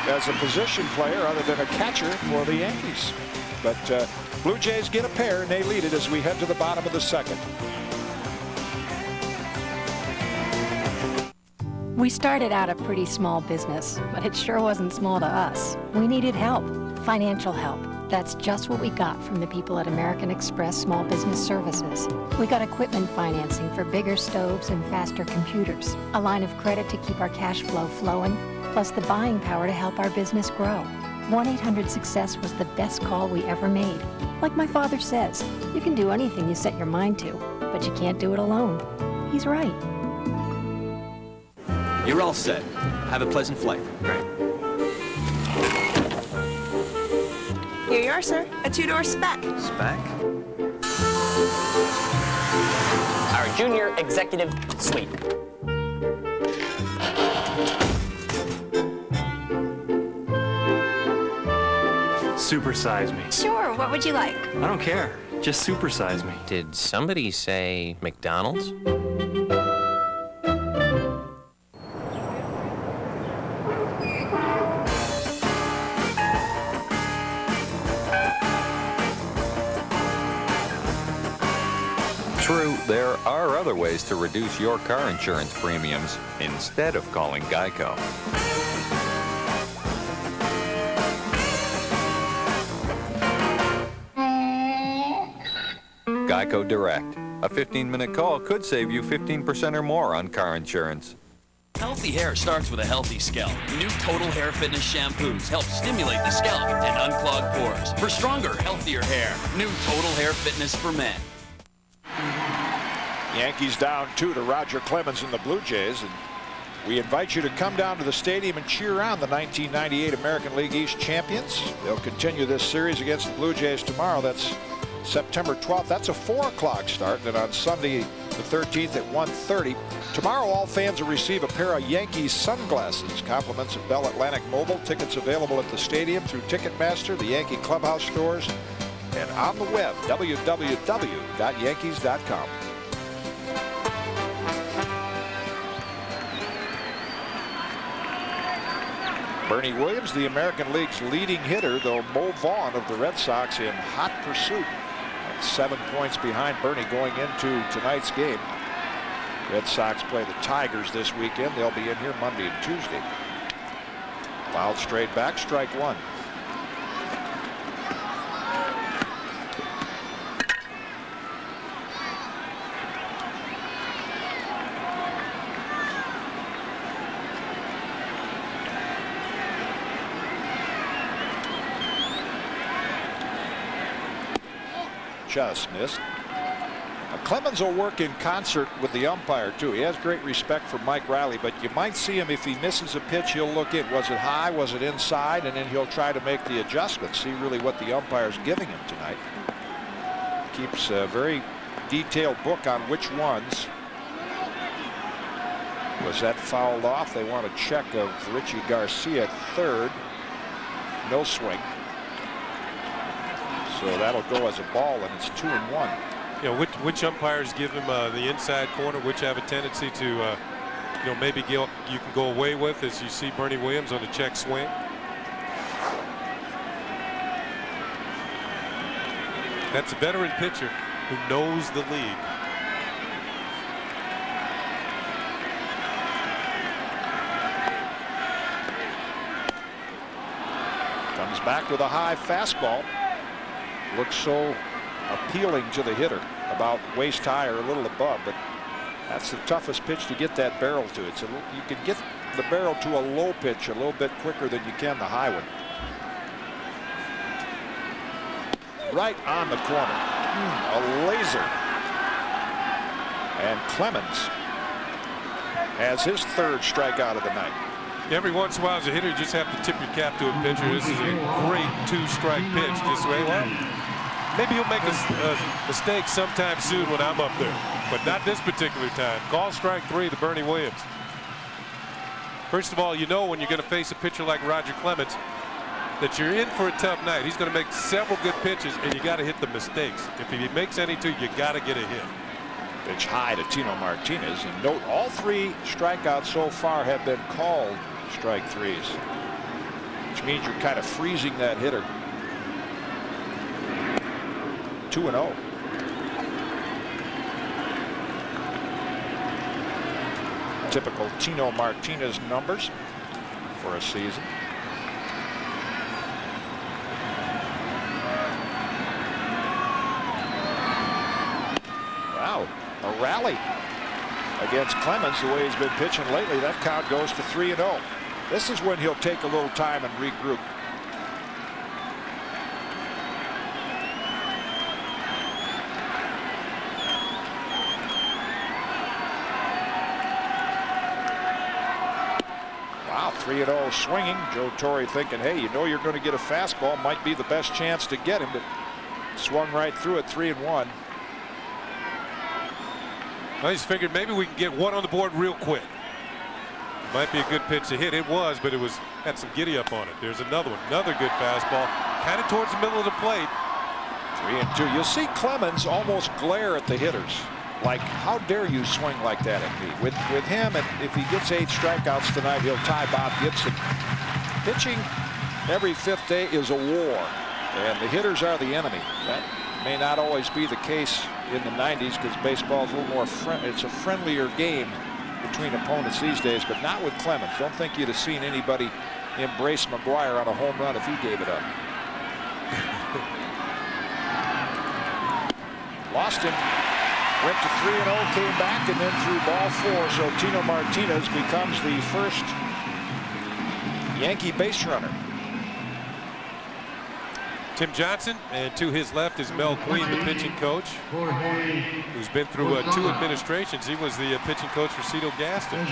as a position player other than a catcher for the Yankees. But Blue Jays get a pair and they lead it as we head to the bottom of the second. We started out a pretty small business, but it sure wasn't small to us. We needed help, financial help. That's just what we got from the people at American Express Small Business Services. We got equipment financing for bigger stoves and faster computers, a line of credit to keep our cash flow flowing, plus the buying power to help our business grow. 1-800-SUCCESS was the best call we ever made. Like my father says, you can do anything you set your mind to, but you can't do it alone. He's right. You're all set. Have a pleasant flight. Great. Here you are, sir. A 2-door spec. Spec? Our our Junior Executive Suite. Supersize me. Sure, what would you like? I don't care. Just supersize me. Did somebody say McDonald's? True, there are other ways to reduce your car insurance premiums instead of calling Geico. Geico Direct. A 15-minute call could save you 15% or more on car insurance. Healthy hair starts with a healthy scalp. New Total Hair Fitness shampoos help stimulate the scalp and unclog pores. For stronger, healthier hair, new Total Hair Fitness for men. Yankees down 2 to Roger Clemens and the Blue Jays. And we invite you to come down to the stadium and cheer on the 1998 American League East champions. They'll continue this series against the Blue Jays tomorrow. That's September 12th. That's a 4 o'clock start. Then on Sunday the 13th at 1:30. Tomorrow all fans will receive a pair of Yankees sunglasses. Compliments of Bell Atlantic Mobile. Tickets available at the stadium through Ticketmaster, the Yankee Clubhouse stores, and on the web, www.yankees.com. Bernie Williams, the American League's leading hitter, though Mo Vaughn of the Red Sox in hot pursuit. 7 points behind Bernie going into tonight's game. Red Sox play the Tigers this weekend. They'll be in here Monday and Tuesday. Fouled straight back, strike one. Just missed. Clemens will work in concert with the umpire too. He has great respect for Mike Riley, but you might see him if he misses a pitch, he'll look in. Was it high? Was it inside? And then he'll try to make the adjustments. See really what the umpire's giving him tonight. Keeps a very detailed book on which ones. Was that fouled off? They want a check of Richie Garcia at third. No swing. So that'll go as a ball, and it's 2-1. You know, which umpires give him the inside corner, which have a tendency to, you know, maybe you can go away with, as you see Bernie Williams on the check swing. That's a veteran pitcher who knows the league. Comes back with a high fastball. Looks so appealing to the hitter, about waist high or a little above, but that's the toughest pitch to get that barrel to. It's you can get the barrel to a low pitch a little bit quicker than you can the high one. Right on the corner. A laser. And Clemens has his third strikeout of the night. Every once in a while as a hitter, you just have to tip your cap to a pitcher. This is a great 2-strike pitch. This way, well, maybe he'll make a mistake sometime soon when I'm up there, but not this particular time. Call strike 3 to Bernie Williams. First of all, you know when you're going to face a pitcher like Roger Clemens that you're in for a tough night. He's going to make several good pitches, and you got to hit the mistakes. If he makes any two, you got to get a hit. Pitch high to Tino Martinez, and note all 3 strikeouts so far have been called strike 3s, which means you're kind of freezing that hitter. 2-0. Typical Tino Martinez numbers for a season. Wow, a rally against Clemens the way he's been pitching lately. That count goes to 3-0. This is when he'll take a little time and regroup. Wow, 3-0 swinging. Joe Torre thinking, hey, you know you're going to get a fastball. Might be the best chance to get him, but swung right through it. 3-1. I just figured maybe we can get one on the board real quick. Might be a good pitch to hit. It was, but it had some giddy up on it. There's another one. Another good fastball. Kind of towards the middle of the plate. 3-2. You'll see Clemens almost glare at the hitters. Like, how dare you swing like that at me? With him, if he gets 8 strikeouts tonight, he'll tie Bob Gibson. Pitching every 5th day is a war, and the hitters are the enemy. That may not always be the case in the 90s because baseball is a little more it's a friendlier game between opponents these days, but not with Clemens. Don't think you'd have seen anybody embrace McGuire on a home run if he gave it up. Lost him. Went to 3-0, came back, and then threw ball 4. So Tino Martinez becomes the first Yankee base runner. Tim Johnson, and to his left is Mel Queen, the pitching coach, who's been through 2 administrations. He was the pitching coach for Cito Gaston.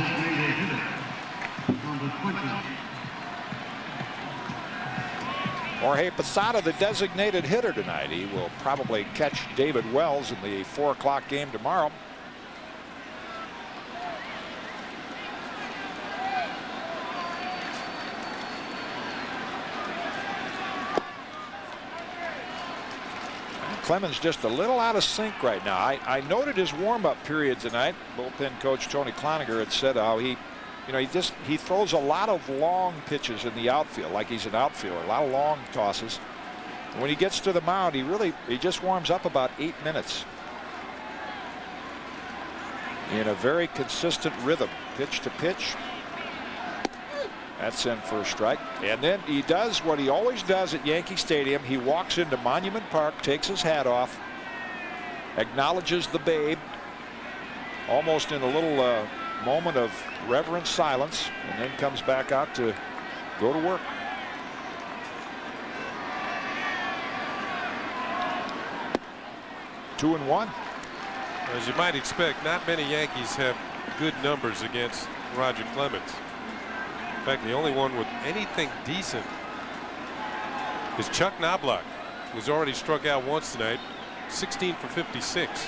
Jorge Posada, the designated hitter tonight. He will probably catch David Wells in the 4 o'clock game tomorrow. Clemens just a little out of sync right now. I noted his warm-up period tonight. Bullpen coach Tony Cloninger had said how he throws a lot of long pitches in the outfield, like he's an outfielder, a lot of long tosses. And when he gets to the mound, he just warms up about 8 minutes in a very consistent rhythm, pitch to pitch. That's in for a strike. And then he does what he always does at Yankee Stadium. He walks into Monument Park, takes his hat off, acknowledges the babe, almost in a little moment of reverent silence, and then comes back out to go to work. Two and one. As you might expect, not many Yankees have good numbers against Roger Clemens. In fact, the only one with anything decent is Chuck Knobloch, who's already struck out once tonight. 16 for 56,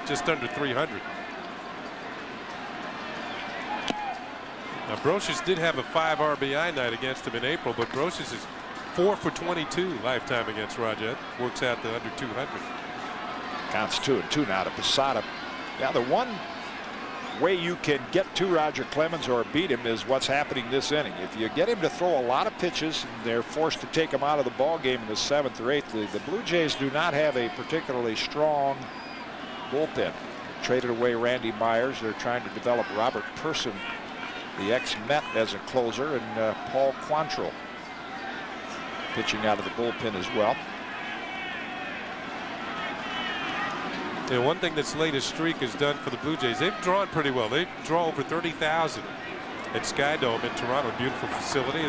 just under 300. Now, Brocious did have a 5 RBI night against him in April, but Brocious is 4 for 22 lifetime against Roger. That works out to under 200. Counts 2-2 now to Posada. Yeah, the one way you can get to Roger Clemens or beat him is what's happening this inning. If you get him to throw a lot of pitches and they're forced to take him out of the ball game in the 7th or 8th, the Blue Jays do not have a particularly strong bullpen. Traded away Randy Myers. They're trying to develop Robert Person, the ex-Met, as a closer, and Paul Quantrill pitching out of the bullpen as well. Yeah, one thing this latest streak has done for the Blue Jays, they've drawn pretty well. They draw over 30,000 at Sky Dome in Toronto, a beautiful facility.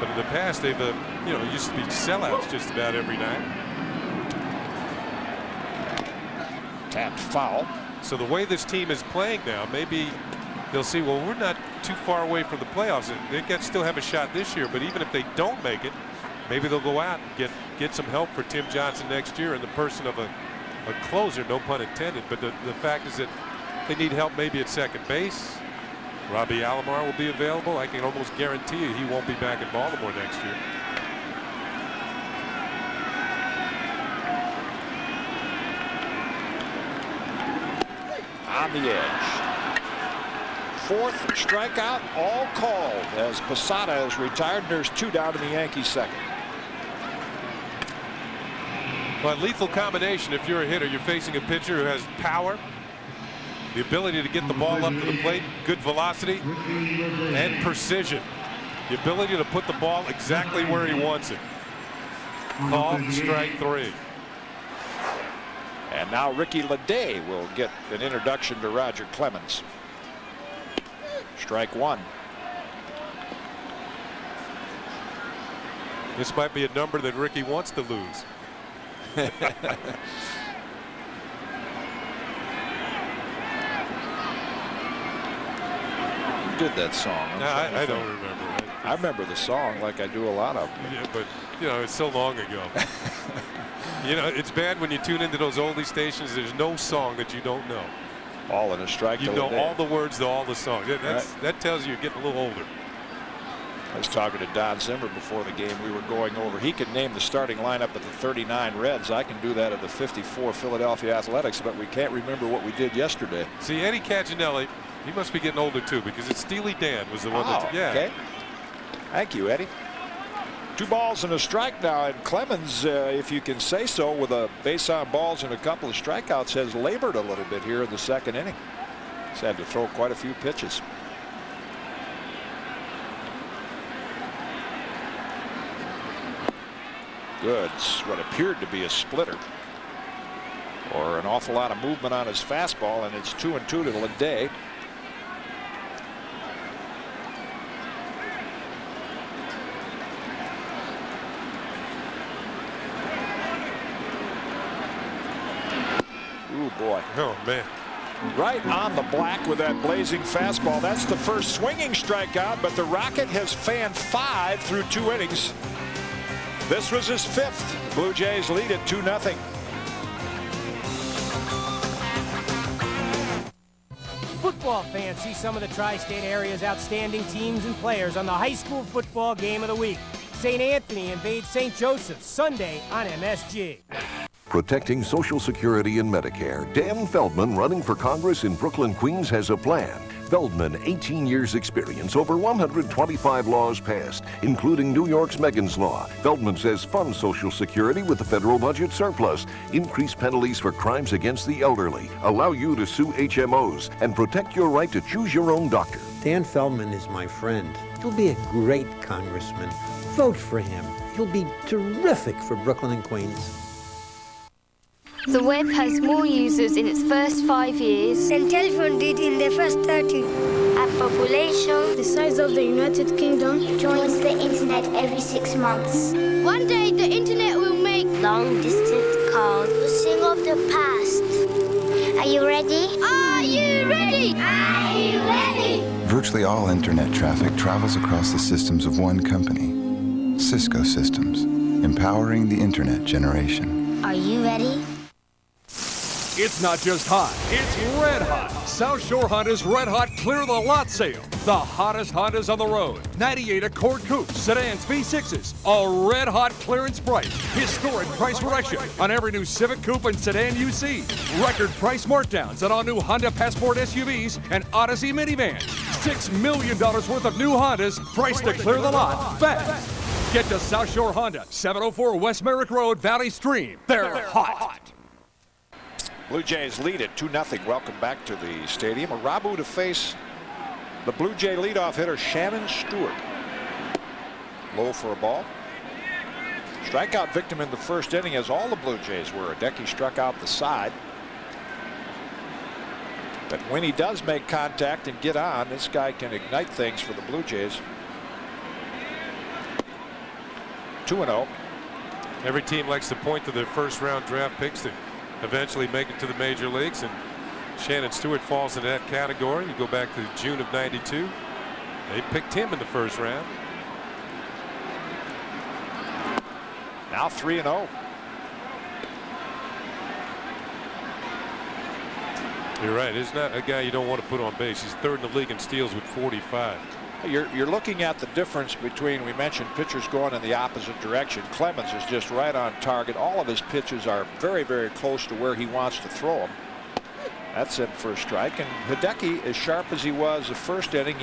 But in the past, they've it used to be sellouts just about every night. Tapped foul. So the way this team is playing now, maybe they'll see, well, we're not too far away from the playoffs. They can still have a shot this year, but even if they don't make it, maybe they'll go out and get some help for Tim Johnson next year in the person of a closer, no pun intended. But the fact is that they need help maybe at second base. Robbie Alomar will be available. I can almost guarantee you he won't be back in Baltimore next year. On the edge. 4th strikeout, all called as Posada is retired. There's 2 down in the Yankees second. But lethal combination. If you're a hitter, you're facing a pitcher who has power, the ability to get the ball up to the plate, good velocity, and precision. The ability to put the ball exactly where he wants it. Called strike 3. And now Ricky Leday will get an introduction to Roger Clemens. Strike 1. This might be a number that Ricky wants to lose. Who did that song? I don't remember. I remember the song like I do a lot of them. Yeah, but it's so long ago. You know, it's bad when you tune into those oldie stations. There's no song that you don't know. All in a strike. You know all the words to all the songs. That tells you you're getting a little older. I was talking to Don Zimmer before the game. We were going over. He could name the starting lineup of the 39 Reds. I can do that of the 54 Philadelphia Athletics, but we can't remember what we did yesterday. See, Eddie Caginelli, he must be getting older too, because it's Steely Dan was the one that. Yeah. Okay. Thank you, Eddie. 2 balls and a strike now, and Clemens, if you can say so, with a base on balls and a couple of strikeouts, has labored a little bit here in the second inning. He's had to throw quite a few pitches. Good. What appeared to be a splitter, or an awful lot of movement on his fastball, and it's 2-2 to Hideki. Ooh, boy. Oh, man. Right on the black with that blazing fastball. That's the first swinging strikeout, but the Rocket has fanned 5 through 2 innings. This was his 5th. The Blue Jays lead it 2-0. Football fans see some of the tri-state area's outstanding teams and players on the high school football game of the week. St. Anthony invades St. Joseph's Sunday on MSG. Protecting Social Security and Medicare, Dan Feldman, running for Congress in Brooklyn, Queens, has a plan. Feldman, 18 years experience, over 125 laws passed, including New York's Megan's Law. Feldman says fund Social Security with the federal budget surplus, increase penalties for crimes against the elderly, allow you to sue HMOs, and protect your right to choose your own doctor. Dan Feldman is my friend. He'll be a great congressman. Vote for him. He'll be terrific for Brooklyn and Queens. The web has more users in its first 5 years than telephone did in the first 30. A population the size of the United Kingdom joins the internet every 6 months. One day the internet will make long-distance calls. The sing of the past. Are you ready? Are you ready? Are you ready? Virtually all internet traffic travels across the systems of one company, Cisco Systems, empowering the internet generation. Are you ready? It's not just hot, it's red hot. South Shore Honda's Red Hot Clear the Lot sale. The hottest Hondas on the road. 98 Accord Coupes, sedans, V6s. A red hot clearance price. Historic price reduction on every new Civic Coupe and sedan you see. Record price markdowns on all new Honda Passport SUVs and Odyssey minivans. $6 million worth of new Hondas priced to clear the lot fast. Get to South Shore Honda, 704 West Merrick Road, Valley Stream. They're hot. Blue Jays lead it 2-0. Welcome back to the stadium. Irabu to face the Blue Jay leadoff hitter Shannon Stewart. Low for a ball. Strikeout victim in the first inning, as all the Blue Jays were. Hideki struck out the side. But when he does make contact and get on, this guy can ignite things for the Blue Jays. 2-0. Every team likes to point to their first round draft picks that eventually make it to the major leagues, and Shannon Stewart falls into that category. You go back to June of '92. They picked him in the first round. Now 3-0. You're right. He's not a guy you don't want to put on base. He's third in the league in steals with 45. You're looking at the difference between, we mentioned pitchers going in the opposite direction. Clemens is just right on target. All of his pitches are very, very close to where he wants to throw them. That's it for a strike. And Hideki, as sharp as he was the first inning,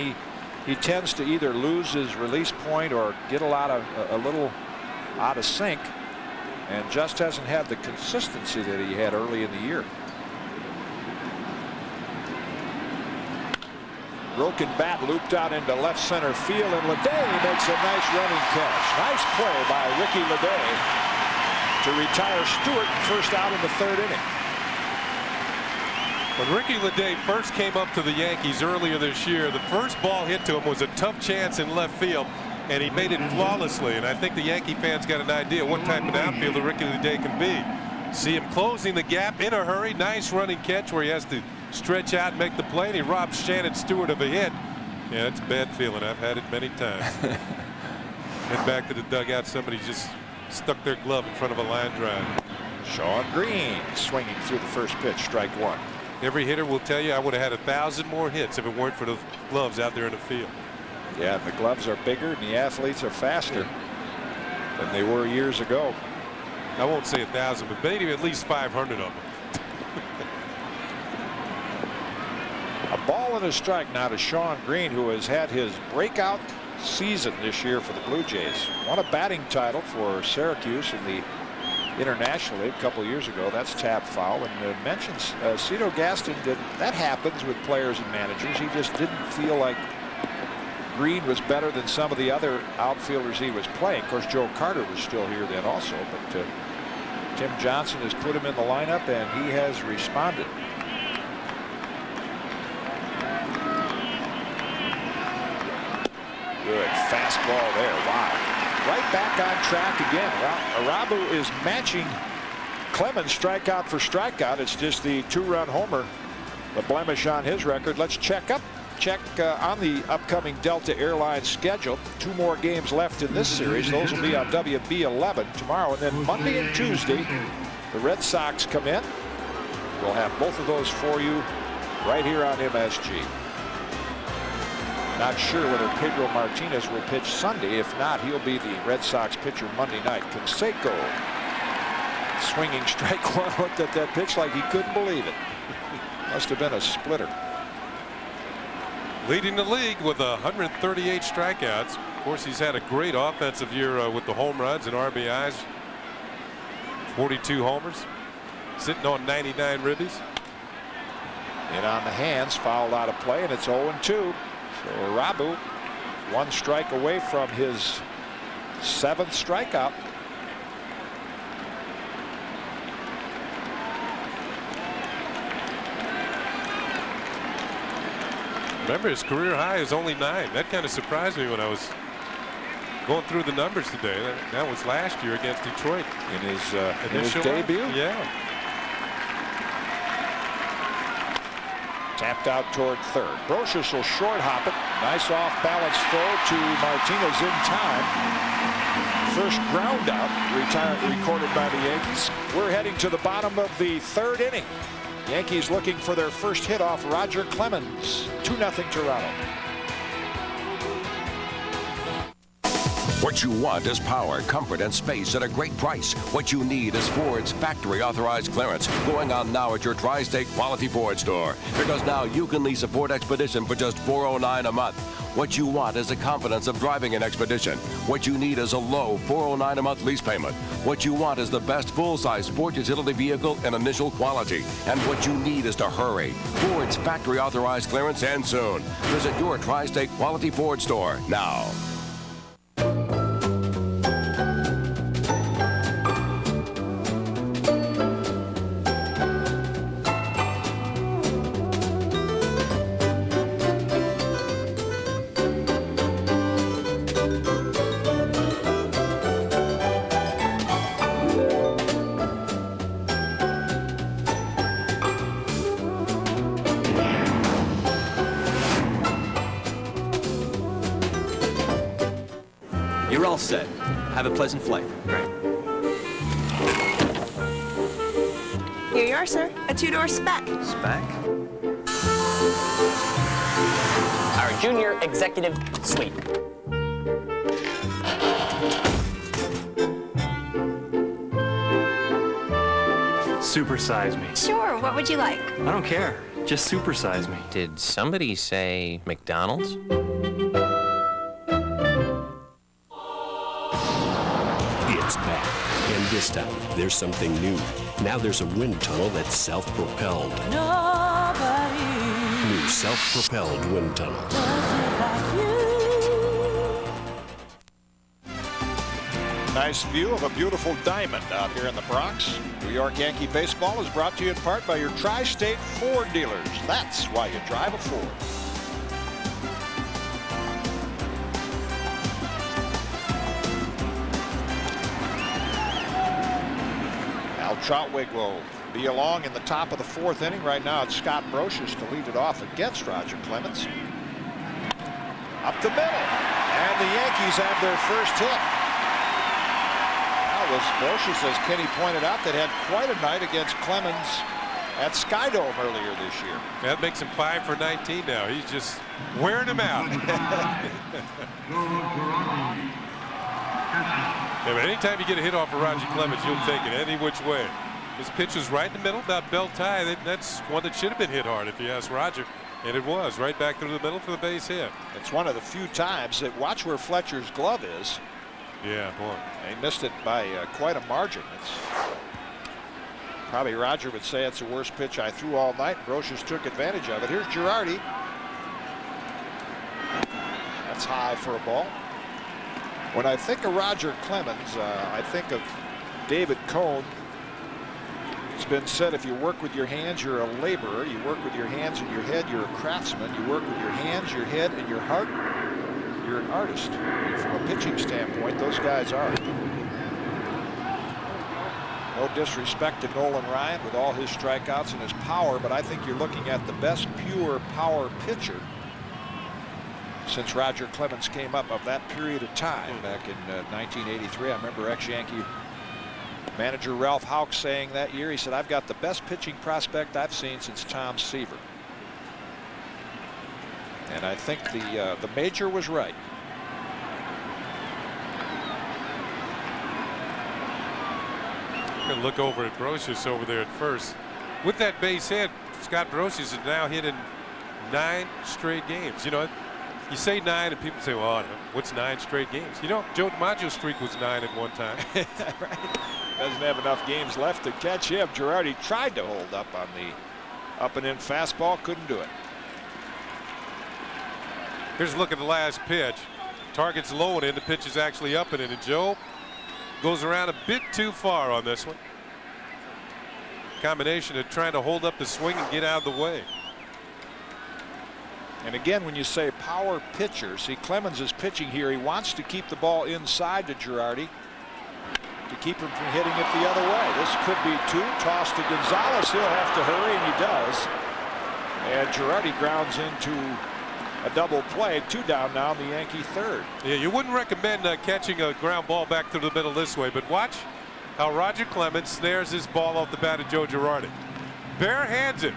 he tends to either lose his release point or get a little out of sync, and just hasn't had the consistency that he had early in the year. Broken bat looped out into left center field, and Hideki makes a nice running catch. Nice play by Ricky Hideki to retire Stewart, first out in the third inning. When Ricky Hideki first came up to the Yankees earlier this year, the first ball hit to him was a tough chance in left field, and he made it flawlessly. And I think the Yankee fans got an idea what type of outfielder Ricky Hideki can be. See him closing the gap in a hurry. Nice running catch where he has to stretch out and make the play, and he robs Shannon Stewart of a hit. Yeah, it's a bad feeling. I've had it many times. Head back to the dugout. Somebody just stuck their glove in front of a line drive. Sean Green swinging through the first pitch, strike one. Every hitter will tell you I would have had 1,000 more hits if it weren't for the gloves out there in the field. Yeah, the gloves are bigger and the athletes are faster than they were years ago. I won't say 1,000, but maybe at least 500 of them. A ball and a strike now to Sean Green, who has had his breakout season this year for the Blue Jays. Won a batting title for Syracuse in the International League a couple of years ago. That's tap foul. And mentions Cito Gaston, that happens with players and managers. He just didn't feel like Green was better than some of the other outfielders he was playing. Of course, Joe Carter was still here then also, but Tim Johnson has put him in the lineup and he has responded. Good fastball there. Wow. Right back on track again. Irabu is matching Clemens strikeout for strikeout. It's just the 2-run homer, the blemish on his record. Let's check on the upcoming Delta Airlines schedule. 2 more games left in this series. Those will be on WB11 tomorrow, and then Monday and Tuesday the Red Sox come in. We'll have both of those for you right here on MSG. Not sure whether Pedro Martinez will pitch Sunday. If not, he'll be the Red Sox pitcher Monday night. Canseco swinging strike one. Looked at that pitch like he couldn't believe it. Must have been a splitter. Leading the league with 138 strikeouts. Of course, he's had a great offensive year with the home runs and RBIs. 42 homers. Sitting on 99 ribbies. And on the hands, fouled out of play, and it's 0-2. So Irabu 1 strike away from his 7th strikeout. Remember, his career high is only 9. That kind of surprised me when I was going through the numbers today. That was last year against Detroit in his debut. Yeah. Tapped out toward third. Brocious will short hop it. Nice off balance throw to Martinez in time. First ground out recorded by the Yankees. We're heading to the bottom of the 3rd inning. Yankees looking for their first hit off Roger Clemens. 2-0 Toronto. What you want is power, comfort, and space at a great price. What you need is Ford's factory authorized clearance, going on now at your Tri-State Quality Ford store. Because now you can lease a Ford Expedition for just $409 a month. What you want is the confidence of driving an Expedition. What you need is a low $409 a month lease payment. What you want is the best full-size sport utility vehicle and initial quality. And what you need is to hurry. Ford's factory authorized clearance ends soon. Visit your Tri-State Quality Ford store now. You're all set. Have a pleasant flight. Right. Here you are, sir. A 2-door spec. Spec? Our junior executive suite. Supersize me. Sure, what would you like? I don't care. Just supersize me. Did somebody say McDonald's? It's back. And this time, there's something new. Now there's a wind tunnel that's self-propelled. New self-propelled wind tunnel. Nice view of a beautiful diamond out here in the Bronx. New York Yankee baseball is brought to you in part by your Tri-State Ford dealers. That's why you drive a Ford. Al Trautwig will be along in the top of the 4th inning. Right now it's Scott Brocious to lead it off against Roger Clemens. Up the middle, and the Yankees have their first hit. Now that was Brocious, as Kenny pointed out, that had quite a night against Clemens at Skydome earlier this year. That makes him 5 for 19 now. He's just wearing him out. Yeah, but anytime you get a hit off of Roger Clemens, you'll take it any which way. His pitch was right in the middle, about belt high. That's one that should have been hit hard if you ask Roger. And it was right back through the middle for the base hit. It's one of the few times that, watch where Fletcher's glove is. Yeah, boy. He missed it by quite a margin. It's probably Roger would say it's the worst pitch I threw all night. Brocious took advantage of it. Here's Girardi. That's high for a ball. When I think of Roger Clemens, I think of David Cohn. It's been said, if you work with your hands, you're a laborer. You work with your hands and your head, you're a craftsman. You work with your hands, your head, and your heart, you're an artist. And from a pitching standpoint, those guys are. No disrespect to Nolan Ryan with all his strikeouts and his power, but I think you're looking at the best pure power pitcher since Roger Clemens came up of that period of time back in 1983. I remember ex-Yankee manager Ralph Houck saying that year, he said, I've got the best pitching prospect I've seen since Tom Seaver. And I think the major was right. Gonna look over at Brocious over there at first. With that base hit, Scott Brocious is now hit in 9 straight games. You know, you say 9 and people say, well, what's 9 straight games? You know, Joe DiMaggio's streak was 9 at one time. Right. Doesn't have enough games left to catch him. Girardi tried to hold up on the up and in fastball, couldn't do it. Here's a look at the last pitch. Target's low and in, the pitch is actually up and in, and Joe goes around a bit too far on this one. Combination of trying to hold up the swing and get out of the way. And again, when you say power pitcher, see Clemens is pitching here. He wants to keep the ball inside to Girardi to keep him from hitting it the other way. This could be 2. Toss to Gonzalez. He'll have to hurry, and he does. And Girardi grounds into a double play. 2 down now in the Yankee third. Yeah, you wouldn't recommend catching a ground ball back through the middle this way, but watch how Roger Clemens snares this ball off the bat of Joe Girardi. Bare hands it.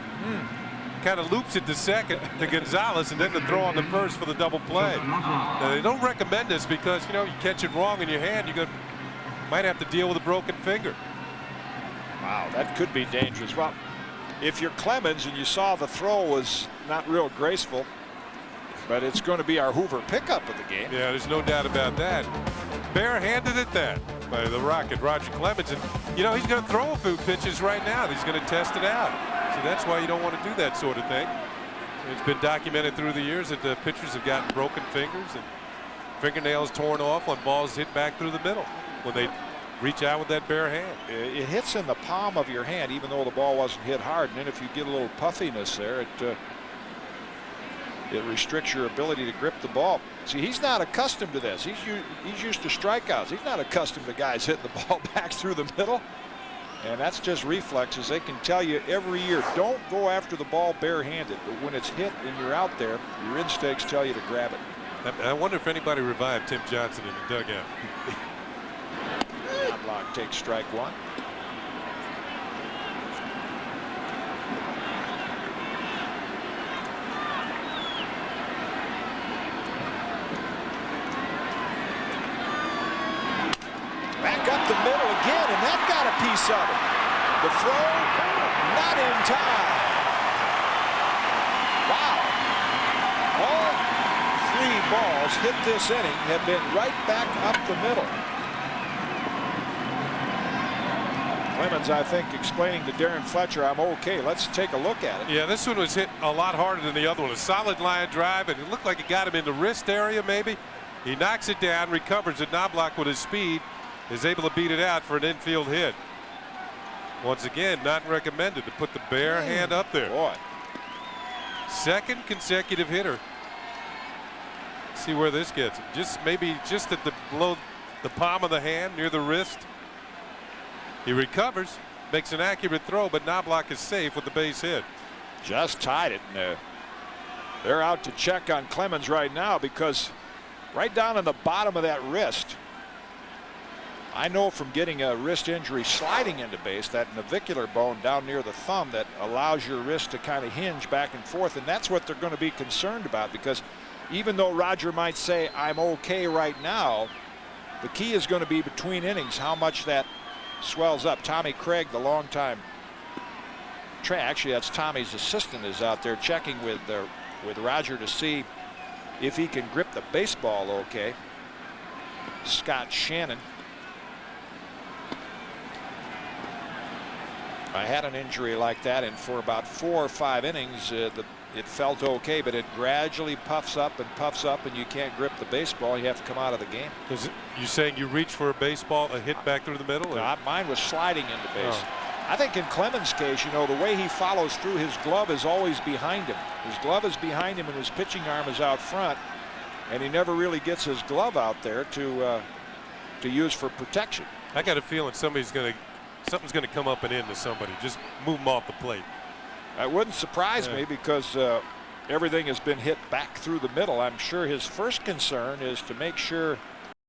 Kind of loops it to second to Gonzalez, and then the throw on the first for the double play. Now, they don't recommend this because, you know, you catch it wrong in your hand, you might have to deal with a broken finger. Wow, that could be dangerous. Well, if you're Clemens and you saw the throw was not real graceful, but it's going to be our Hoover pickup of the game. Yeah, there's no doubt about that. Barehanded at that by the Rocket, Roger Clemens. And, you know, he's going to throw a few pitches right now. He's going to test it out. So that's why you don't want to do that sort of thing. It's been documented through the years that the pitchers have gotten broken fingers and fingernails torn off on balls hit back through the middle when they reach out with that bare hand. It hits in the palm of your hand, even though the ball wasn't hit hard. And then if you get a little puffiness there, it restricts your ability to grip the ball. See, he's not accustomed to this. He's used to strikeouts. He's not accustomed to guys hitting the ball back through the middle. And that's just reflexes. They can tell you every year, don't go after the ball barehanded. But when it's hit and you're out there, your instincts tell you to grab it. I wonder if anybody revived Tim Johnson in the dugout. Block takes strike 1. Back up the middle again, and that got a piece of it. The throw, not in time. Wow. All 3 balls hit this inning have been right back up the middle. Clemens, I think, explaining to Darren Fletcher, I'm okay. Let's take a look at it. Yeah, this one was hit a lot harder than the other one. A solid line drive, and it looked like it got him in the wrist area, maybe. He knocks it down, recovers it. Knobloch with his speed is able to beat it out for an infield hit. Once again, not recommended to put the bare hand up there. Boy. Second consecutive hitter. See where this gets him. Maybe just at below the palm of the hand, near the wrist. He recovers, makes an accurate throw, but Knobloch is safe with the base hit. Just tied it. And, they're out to check on Clemens right now because right down in the bottom of that wrist, I know from getting a wrist injury sliding into base, that navicular bone down near the thumb that allows your wrist to kind of hinge back and forth, and that's what they're going to be concerned about, because even though Roger might say, I'm okay right now, the key is going to be between innings how much that swells up. Tommy Craig, the longtime actually that's Tommy's assistant, is out there checking with Roger to see if he can grip the baseball okay. Scott Shannon. I had an injury like that, and for about 4 or 5 innings it felt okay, but it gradually puffs up, and you can't grip the baseball. You have to come out of the game. You saying you reach for a baseball, a hit back through the middle? No, mine was sliding into base. Oh. I think in Clemens' case, you know, the way he follows through, his glove is always behind him. His glove is behind him and his pitching arm is out front, and he never really gets his glove out there to use for protection. I got a feeling something's going to come up and into somebody. Just move them off the plate. That wouldn't surprise me, because everything has been hit back through the middle. I'm sure his first concern is to make sure